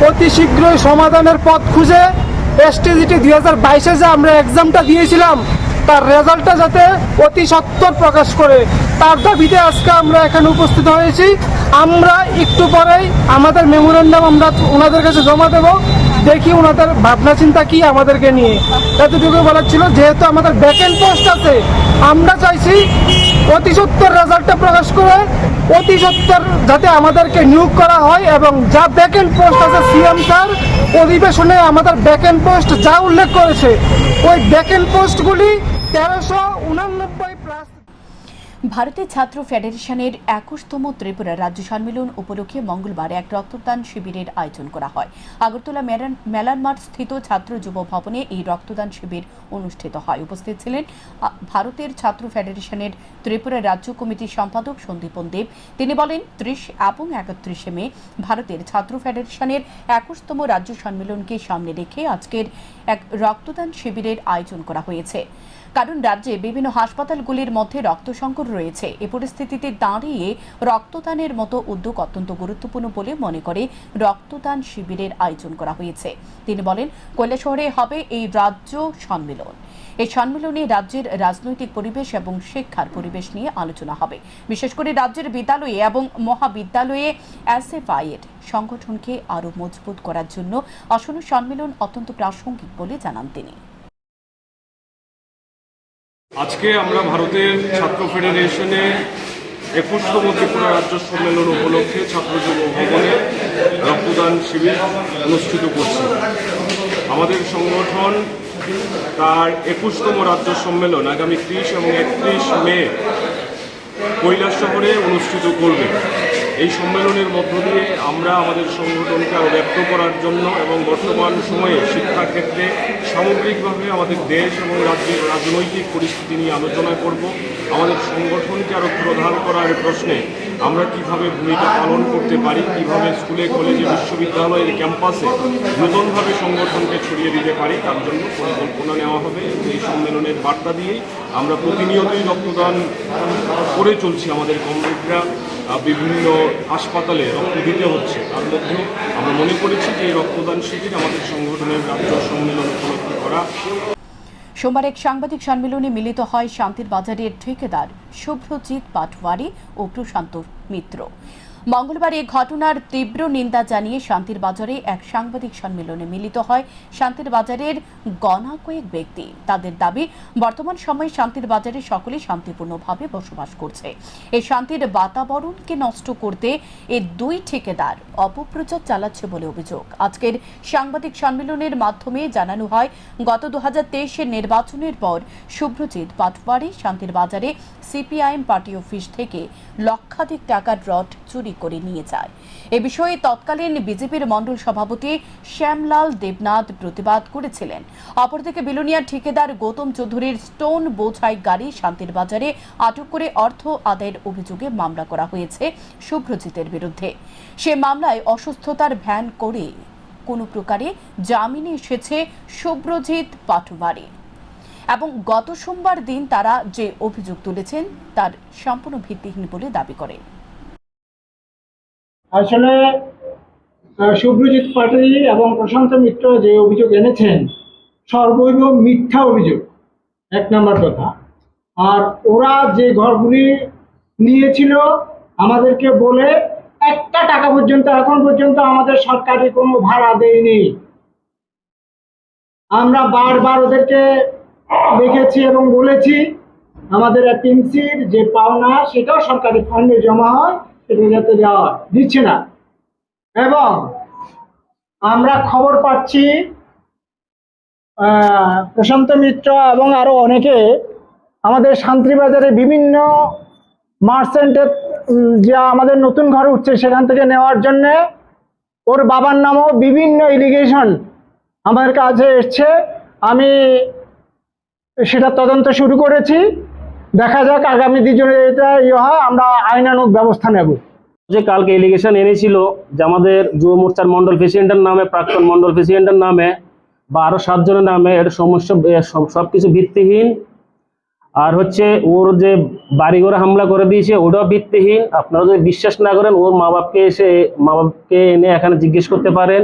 অতি শীঘ্রই সমাধানের পথ খুঁজে STGT 2022-এ যে আমরা এক্সামটা দিয়েছিলাম তার রেজাল্টটা যাতে অতি সত্বর প্রকাশ করে, তার দাবিতে আজকে আমরা এখানে উপস্থিত হয়েছি। আমরা একটু পরেই আমাদের মেমোরেন্ডাম আমরা ওনাদের কাছে জমা দেব, দেখি ওনাদের ভাবনা চিন্তা কি আমাদেরকে নিয়ে। এতটুকু বলার ছিল, যেহেতু আমাদের ভ্যাকেন্ট পোস্ট আছে, আমরা চাইছি অতি সত্বর রেজাল্টটা প্রকাশ করে অতি সত্বর যাতে আমাদেরকে নিয়োগ করা হয় এবং যা ভ্যাকেন্ট পোস্ট আছে CM স্যার অধিবেশনে আমাদের ভ্যাকেন্ট পোস্ট যা উল্লেখ করেছে ওই ভ্যাকেন্ট পোস্টগুলি 1389 প্লাস। ভারতের ছাত্র ফেডারেশনের 21তম ত্রিপুরা রাজ্য সম্মেলন উপলক্ষে মঙ্গলবার এক রক্তদান শিবিরের আয়োজন করা হয়। আগরতলা মেলার মাঠ স্থিত ছাত্র যুব ভবনে এই রক্তদান শিবির অনুষ্ঠিত হয়। উপস্থিত ছিলেন ভারতের ছাত্র ফেডারেশনের ত্রিপুরা রাজ্য কমিটির সম্পাদক সন্দীপন দেব। তিনি বলেন 30 এবং 31শে মে ভারতের ছাত্র ফেডারেশনের 21তম রাজ্য সম্মেলনকে সামনে রেখে আজকের এক রক্তদান শিবিরের আয়োজন করা হয়েছে। কারণ রাজ্যে বিভিন্ন হাসপাতালগুলির মধ্যে রক্ত সংকট রয়েছে। এ পরিস্থিতিতে দাঁড়িয়ে রক্তদানের মতো উদ্যোগ অত্যন্ত গুরুত্বপূর্ণ বলে মনে করে রক্তদান শিবিরের আয়োজন করা হয়েছে। তিনি বলেন কৈলাসহরে হবে এই রাজ্য সম্মেলন। এই সম্মেলনে রাজ্যের রাজনৈতিক পরিবেশ এবং শিক্ষার পরিবেশ নিয়ে আলোচনা হবে। বিশেষ করে রাজ্যের বিদ্যালয়ে এবং মহাবিদ্যালয়ে SFI এর সংগঠনকে আরও মজবুত করার জন্য আসন্ন সম্মেলন অত্যন্ত প্রাসঙ্গিক বলে জানান তিনি। আজকে আমরা ভারতের ছাত্র ফেডারেশনের 21তম ত্রিপুরা রাজ্য সম্মেলন উপলক্ষে ছাত্র যুব ভবনে রক্তদান শিবির অনুষ্ঠিত করছি। আমাদের সংগঠন তার 21তম রাজ্য সম্মেলন আগামী 30 এবং 31 মে কৈলাসহরে অনুষ্ঠিত করবে। এই সম্মেলনের মধ্য দিয়ে আমরা আমাদের সংগঠনকে আরও ব্যক্ত করার জন্য এবং বর্তমান সময়ে শিক্ষাক্ষেত্রে সামগ্রিকভাবে আমাদের দেশ এবং রাজ্যের রাজনৈতিক পরিস্থিতি নিয়ে আলোচনা করব। আমাদের সংগঠনকে আরও প্রধান করার প্রশ্নে আমরা কিভাবে ভূমিকা পালন করতে পারি, কিভাবে স্কুলে কলেজে বিশ্ববিদ্যালয়ের ক্যাম্পাসে নতুনভাবে সংগঠনকে ছড়িয়ে দিতে পারি, তার জন্য পরিকল্পনা নেওয়া হবে। এই সম্মেলনের বার্তা দিয়েই আমরা প্রতিনিয়তই রক্তদান করে চলছি। আমাদের কমরেডরা বিভিন্ন হাসপাতালে রক্ত দিতে হচ্ছে, তার মধ্যেও আমরা মনে করেছি যে এই রক্তদান শিবির আমাদের সংগঠনের রাজ্য সম্মেলন উপলক্ষে করা। সোমবার এক সাংবাদিক সম্মেলনে মিলিত হয় শান্তির বাজারের ঠিকাদার শুভ্রজিৎ পাটওয়ারি ও প্রশান্ত মিত্র। মঙ্গলবার এই ঘটনার তীব্র নিন্দা জানিয়ে শান্তির বাজারে এক সাংবাদিক সম্মেলনে মিলিত হয় শান্তির বাজারের গণা কয়েক ব্যক্তি। তাদের দাবি, বর্তমান সময়ে শান্তির বাজারে সকলে শান্তিপূর্ণভাবে বসবাস করছে। এই শান্তির বাতাবরণকে নষ্ট করতে এই দুই ঠিকাদার অপপ্রচার চালাচ্ছে বলে অভিযোগ। আজকের সাংবাদিক সম্মেলনের মাধ্যমে জানানো হয়, গত 2023-এর নির্বাচনের পর শুভ্রজিৎ পাটওয়ারি শান্তির বাজারে সিপিআইএম পার্টি অফিস থেকে লক্ষাধিক টাকার রড চুরি করে নিয়ে যায়। এ বিষয়ে তৎকালীন বিজেপির মণ্ডল সভাপতি শ্যামলাল দেবনাথ প্রতিবাদ করেছিলেন। অপরদিকে বিলোনিয়ার ঠিকাদার গৌতম চৌধুরীর স্টোন বোঝাই গাড়ি শান্তির বাজারে আটক করে অর্থ আদায়ের অভিযোগে মামলা করা হয়েছে শুভ্রজিতের বিরুদ্ধে। সে মামলায় অসুস্থতার ভ্যান করে কোনো প্রকারে জামিনে এসেছে শুভ্রজিৎ পাটওয়ারি এবং গত সোমবার দিন তারা যে অভিযোগ তুলেছেন তার সম্পূর্ণ ভিত্তিহীন বলে দাবি করে। আসলে শুভ্রজিৎ পাটওয়ারি এবং প্রশান্ত মিত্র যে অভিযোগ এনেছেন সর্বৈব মিথ্যা অভিযোগ, এক নম্বর কথা। আর ওরা যে ঘরগুলি নিয়েছিল আমাদেরকে বলে একটা টাকা পর্যন্ত এখন পর্যন্ত আমাদের সরকারি কোনো ভাড়া দেয়নি। আমরা বারবার ওদেরকে দেখেছি এবং বলেছি আমাদের টিএমসির যে পাওনা সেটাও সরকারি ফান্ডে জমা হয়, সেটা যাতে দেওয়া দিচ্ছে না। এবং আমরা খবর পাচ্ছি প্রশান্ত মিত্র এবং আরো অনেকে আমাদের শান্তিবাজারে বিভিন্ন মার্চেন্টের যে আমাদের নতুন ঘর উঠছে সেখান থেকে নেওয়ার জন্য ওর বাবার নামও বিভিন্ন এলিগেশন আমাদের কাছে এসছে। আমি সেটা তদন্ত শুরু করেছি, দেখা যাক আগামী দিনে এটা হয়, আমরা আইনানুগ ব্যবস্থা নেব। যে কালকে এলিগেশন এনেছিল যে আমাদের যুব মোর্চার মন্ডল প্রেসিডেন্টের নামে, প্রাক্তন মন্ডল প্রেসিডেন্টের নামে বা আরো 7 জনের নামে, এর সমস্যা সবকিছু ভিত্তিহীন। আর হচ্ছে ওর যে বাড়িঘরে হামলা করে দিয়েছে ওটাও ভিত্তিহীন। আপনারা যদি বিশ্বাস না করেন ওর মা বাপকে এনে এখানে জিজ্ঞেস করতে পারেন।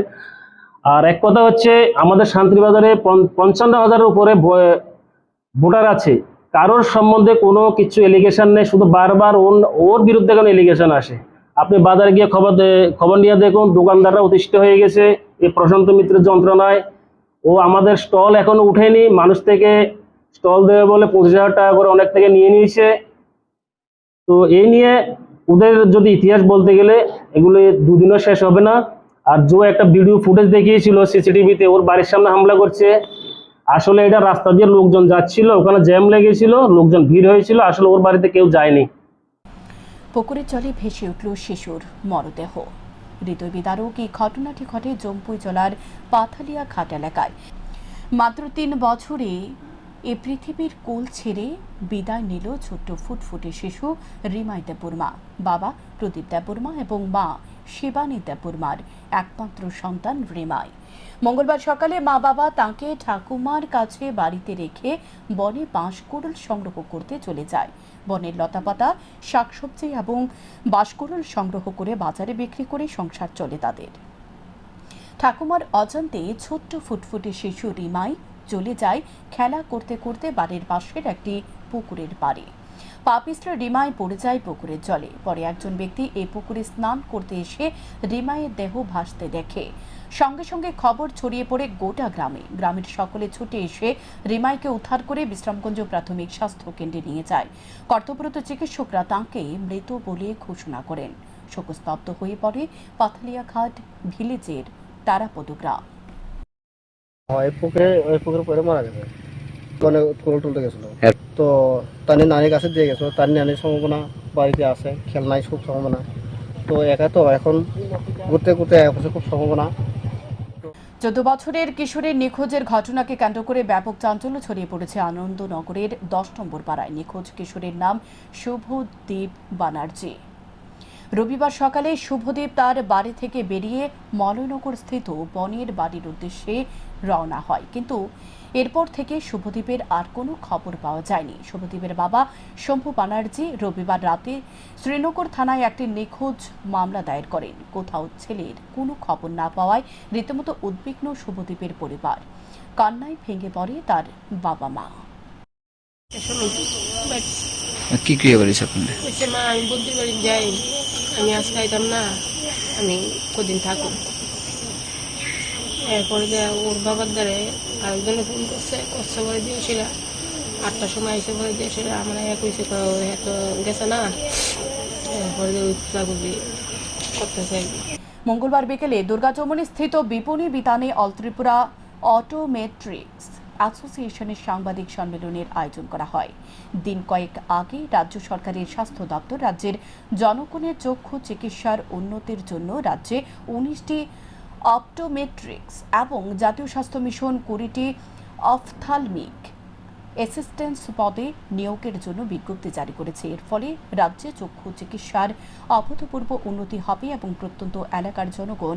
আর এক কথা হচ্ছে আমাদের শান্তিবাজারে 55,000-এর উপরে ভোটার আছে, কারোর সম্বন্ধে কোনো কিছু এলিগেশন নেই, শুধু বারবার ওর বিরুদ্ধে কোনো এলিগেশন আসে। আপনি বাজারে গিয়ে খবর নিয়ে দেখুন, দোকানদাররা অতিষ্ঠ হয়ে গেছে এই প্রশান্ত মিত্রের যন্ত্রণায়। ও আমাদের স্টল এখনো উঠেনি, মানুষ থেকে স্টল দেবে বলে 25,000 টাকা করে অনেক থেকে নিয়ে নিয়েছে। তো এই নিয়ে ওদের যদি ইতিহাস বলতে গেলে এগুলো 2 দিনও শেষ হবে না। আর যে একটা ভিডিও ফুটেজ দেখিয়েছিল সিসিটিভিতে ওর বাড়ির সামনে হামলা করছে, আসলে এটা রাস্তা দিয়ে লোকজন যাচ্ছিল, ওখানে জ্যাম লেগেছিল, লোকজন ভিড় হয়েছিল, আসলে ওর বাড়িতে কেউ যায়নি। পুকুরের জলে ভেসে উঠল শিশুর মরদেহ। হৃদয় বিদারক এই ঘটনাটি ঘটে জম্পুই জেলার পাথালিয়া ঘাট এলাকায়। মাত্র 3 বছরে এ পৃথিবীর কোল ছেড়ে বিদায় নিল ছোট্ট ফুটফুটে শিশু রিমাই দেববর্মা। বাবা প্রদীপ দেববর্মা এবং মা শিবানী দেববর্মার একমাত্র সন্তান রিমাই। মঙ্গলবার সকালে মা বাবা তাকে ঠাকুমার কাছে বাড়িতে রেখে বনে বাঁশকুড়ুল সংগ্রহ করতে চলে যায়। বনের লতাপাতা, শাকসবজি এবং বাঁশকুড়ুল সংগ্রহ করে বাজারে বিক্রি করে সংসার চলে তাদের। ঠাকুমার অজান্তে ছোট্ট ফুটফুটে শিশু রিমাই চলে যায় খেলা করতে করতে বাড়ির পাশের একটি পুকুরের পাড়ে। পা পিছলে রিমাই পড়ে যায় পুকুরের জলে। পরে একজন ব্যক্তি এই পুকুরে স্নান করতে এসে রিমাইয়ের দেহ ভাসতে দেখে। সঙ্গে সঙ্গে খবর ছড়িয়ে পড়ে গোটা গ্রামে। গ্রামের সকলে ছুটে এসে রিমাইকে উদ্ধার করে বিশ্রামগঞ্জ প্রাথমিক স্বাস্থ্য কেন্দ্রে নিয়ে যায়। কর্তব্যরত চিকিৎসকরা তাঁকে মৃত বলে ঘোষণা করেন। শোকস্তব্ধ হয়ে পড়ে পাথালিয়াঘাট ভিলেজের তারাপদ গ্রাম। ওই পুকুরে পরে মারা গেছে, মানে তুলতে গেছিল, তো তার নানির কাছে দিয়ে গেছিল। তার নানির সম্ভাবনা বাড়িতে আছে, খেলনায় খুব সম্ভাবনা, তো একা তো এখন ঘুরতে ঘুরতে খুব সম্ভাবনা। 14 বছরের কিশোরের নিখোঁজের ঘটনাকে কেন্দ্র করে ব্যাপক চাঞ্চল্য ছড়িয়ে পড়েছে আনন্দনগরের 10 নম্বর পাড়ায়। নিখোঁজ কিশোরের নাম শুভদীপ ব্যানার্জি। রবিবার সকালে শুভদীপ তার বাড়ি থেকে বেরিয়ে মলয়নগর স্থিত বনের বাড়ির উদ্দেশ্যে রওনা হয়, কিন্তু এরপর থেকে শুভদীপের আর কোনো খবর পাওয়া যায়নি। শুভদীপের বাবা শম্ভু ব্যানার্জি রবিবার রাতে শ্রীনগর থানায় একটি নিখোঁজ মামলা দায়ের করেন। কোথাও ছেলের কোনো খবর না পাওয়ায় রীতিমতো উদ্বিগ্ন শুভদীপের পরিবার। কান্নায় ভেঙে পড়ে তার বাবা মা। কি ক্রিয়া করেছে আপনার? আমি বন্ধুর বাড়ি যাই, আমি আজ খাইতাম না, আমি কদিন থাকুন। এরপরে যে ওর বাবার দ্বারে আরেকজনে ফোন করছে করে দিয়েছিল, 8টার সময় এসে করে দিয়েছিল। আমরা কইছে এত গেছে না, এরপরে যে উৎসাহগুলি করতেছে। মঙ্গলবার বিকেলে দুর্গাচৌমুহনী স্থিত বিপণী বিতানে অল ত্রিপুরা অটোমেট্রিক্স অ্যাসোসিয়েশনের সাংবাদিক সম্মেলনের আয়োজন করা হয়। দিন কয়েক আগে রাজ্য সরকারের স্বাস্থ্য দপ্তর রাজ্যের জনগণের চক্ষু চিকিৎসার উন্নতির জন্য রাজ্যে 19টি অপটোমেট্রিক্স এবং জাতীয় স্বাস্থ্য মিশন 20টি অফথালমিক অ্যাসিস্ট্যান্ট পদে নিয়োগের জন্য বিজ্ঞপ্তি জারি করেছে। এর ফলে রাজ্যে চক্ষু চিকিৎসার অভূতপূর্ব উন্নতি হবে এবং প্রত্যন্ত এলাকার জনগণ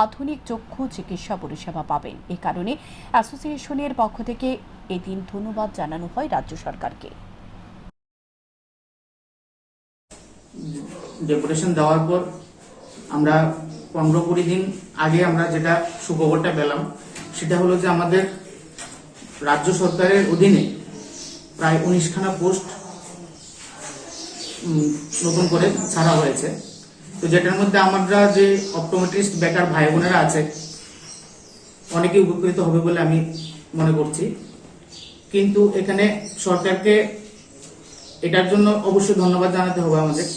আধুনিক চক্ষু চিকিৎসা পরিষেবা পাবেন। এ কারণে অ্যাসোসিয়েশনের পক্ষ থেকে এদিন ধন্যবাদ জানানো হয় রাজ্য সরকারকে। ডেপুটেশন দেওয়ার পর আমরা 15-20 দিন আগে আমরা যেটা সুখবরটা পেলাম সেটা হলো যে আমাদের রাজ্য সরকারের অধীনে প্রায় 19খানা পোস্ট নতুন করে ছাড়া হয়েছে। তো যেটার মধ্যে আমরা যে অপটোমেট্রিস্ট বেকার ভাই বোনেরা আছে অনেকেই উপকৃত হবে বলে আমি মনে করছি। কিন্তু এখানে সরকারকে এটার জন্য অবশ্যই ধন্যবাদ জানাতে হবে আমাদের।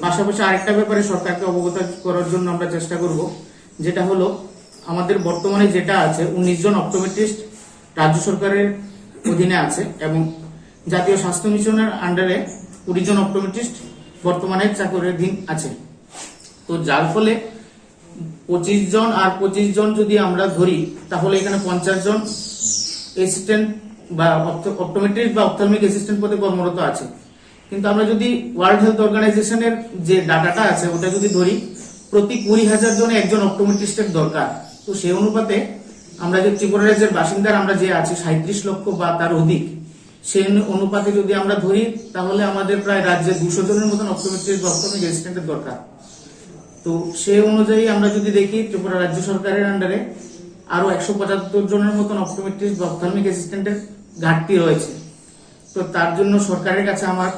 পাশাপাশি আরেকটা ব্যাপারে সরকারকে অবগত করার জন্য আমরা চেষ্টা করব, যেটা হলো আমাদের বর্তমানে যেটা আছে 19 জন অপটোমেট্রিস্ট রাজ্য সরকারের অধীনে আছে এবং জাতীয় স্বাস্থ্য মিশনের আন্ডারে 20 জন অপটোমেট্রিস্ট বর্তমানে চাকরির আছে। তো যার ফলে 25 জন আর 25 জন যদি আমরা ধরি তাহলে এখানে 50 জন অ্যাসিস্ট্যান্ট বা অপটোমেট্রিস্ট বা অপথলমিক অ্যাসিস্ট্যান্ট পদে কর্মরত আছে। কিন্তু আমরা যদি ওয়ার্ল্ড হেলথ অর্গানাইজেশনের যে ডাটাটা আছে ওটা যদি ধরি প্রতি 20,000 জনে একজন অপটোমেট্রিস্টের দরকার। তো সেই অনুপাতে আমরা যে ত্রিপুরা রাজ্যের বাসিন্দার আমরা যে আছি 37 লক্ষ বা তার অধিক, সেই অনুপাতে যদি আমরা ধরি তাহলে আমাদের প্রায় রাজ্যে 200 জনের মতন অপটোমেট্রিস্ট বা অপথলমিক অ্যাসিস্ট্যান্টের দরকার। তো সেই অনুযায়ী আমরা যদি দেখি ত্রিপুরা রাজ্য সরকারের আন্ডারে আরো 175 জনের মতন অপটোমেট্রিস্ট বা অপথলমিক অ্যাসিস্ট্যান্টের ঘাটতি রয়েছে। তো তার জন্য সরকারের কাছে আমার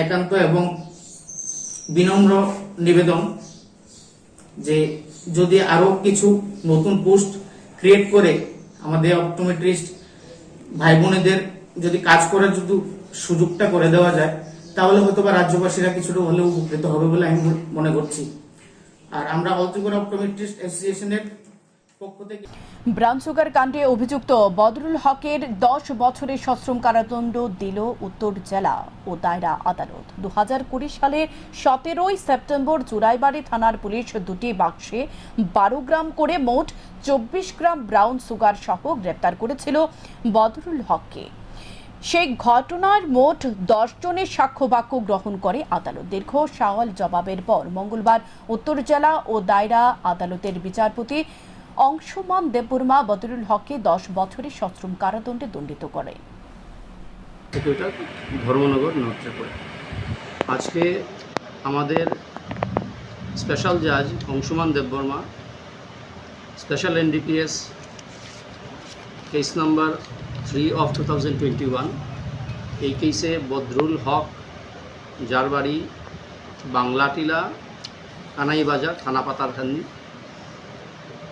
একান্ত এবং বিনম্র নিবেদন যে যদি আরো কিছু নতুন পোস্ট ক্রিয়েট করে আমাদের অপটোমেট্রিস্ট ভাই বোনেদের যদি কাজ করার যদি সুযোগটা করে দেওয়া যায় তাহলে হয়তো বা রাজ্যবাসীরা কিছুটা হলেও উপকৃত হবে বলে আমি মনে করছি। আর আমরা অল ত্রিপুরা অপটোমেট্রিস্ট অ্যাসোসিয়েশনের পক্ষ থেকে ব্রাউন সুগার কাণ্ডে অভিযুক্ত বদরুল হকের 10 বছরের সশ্রম কারাদণ্ড দিল উত্তর জেলা ও দায়রা আদালত। 2020 সালের 17 সেপ্টেম্বর চুরাইবাড়ি থানার পুলিশ 2টি বাক্সে 12 গ্রাম করে মোট 24 গ্রাম ব্রাউন সুগার সহ গ্রেপ্তার করেছিল বদরুল হককে। সেই ঘটনার মোট 10 জনের সাক্ষ্য বাক্য গ্রহণ করে আদালত। দীর্ঘ সওয়াল জবাবের পর মঙ্গলবার উত্তর জেলা ও দায়রা আদালতের বিচারপতি অংশুমান দেববর্মা বদরুল হককে 10 বছরের সশ্রম কারাদণ্ডে দণ্ডিত করে। ধর্মনগর নট্রাপুর আজকে আমাদের স্পেশাল জাজ Anshuman Debbarma special NDPS case number 3 of 2021 এই কেসে বদরুল হক যার বাড়ি বাংলাটিলা কানাইবাজার থানা পাতারখান্দি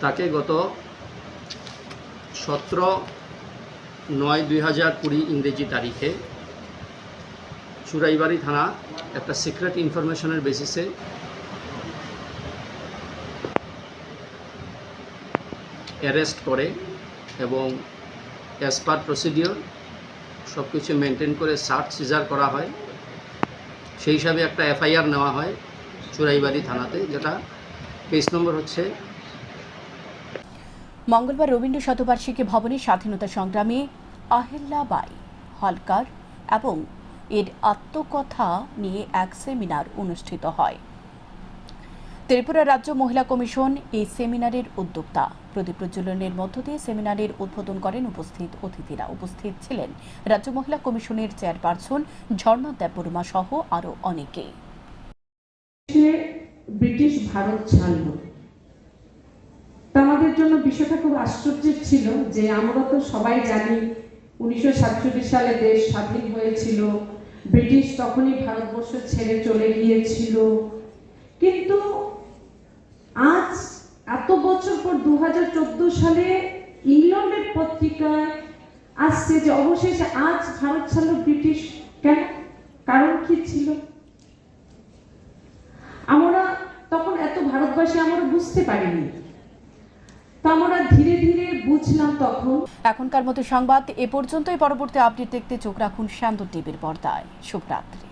তাকে গত 17/9/2020 ইংরেজি তারিখে চুরাইবাড়ি থানা একটা সিক্রেট ইনফরমেশনের বেসিসে অ্যারেস্ট করে এবং অ্যাজ পার প্রসিডিওর সব কিছু মেনটেন করে সার্চ সিজার করা হয়। সেই হিসাবে একটা এফআইআর নেওয়া হয় চুরাইবাড়ি থানাতে, যেটা কেস নম্বর হচ্ছে। মঙ্গলবার রবীন্দ্র শতবার্ষিকী ভবনে স্বাধীনতা সংগ্রামী আহিল্যাবাই হলকার এবং এর আত্মকথা নিয়ে এক সেমিনার অনুষ্ঠিত হয়। ত্রিপুরা রাজ্য মহিলা কমিশন এই সেমিনারের উদ্যোক্তা। প্রদীপ প্রজ্বলনের মধ্য দিয়ে সেমিনারের উদ্বোধন করেন উপস্থিত অতিথিরা। উপস্থিত ছিলেন রাজ্য মহিলা কমিশনের চেয়ারপারসন ঝর্ণা দেববর্মা সহ আরো অনেকে। ব্রিটিশ ভারত ছাড়ল, আমাদের জন্য বিষয়টা খুব আশ্চর্যের ছিল যে আমরা তো সবাই জানি 1947 সালে দেশ স্বাধীন হয়েছিল, ব্রিটিশ তখনই ভারতবর্ষ ছেড়ে চলে গিয়েছিল, কিন্তু আজ এত বছর পর 2014 সালে ইংল্যান্ডের পত্রিকায় আসছে যে অবশেষে আজ ভারত ছাড়লো ব্রিটিশ। কেন? কারণ কি ছিল? আমরা তখন এত ভারতবাসী আমরা বুঝতে পারিনি, তা আমরা ধীরে ধীরে বুঝলাম তখন। এখনকার মতো সংবাদ এ পর্যন্তই। পরবর্তী আপডেট দেখতে চোখ রাখুন শান্ত টিভির পর্দায়। শুভরাত্রি।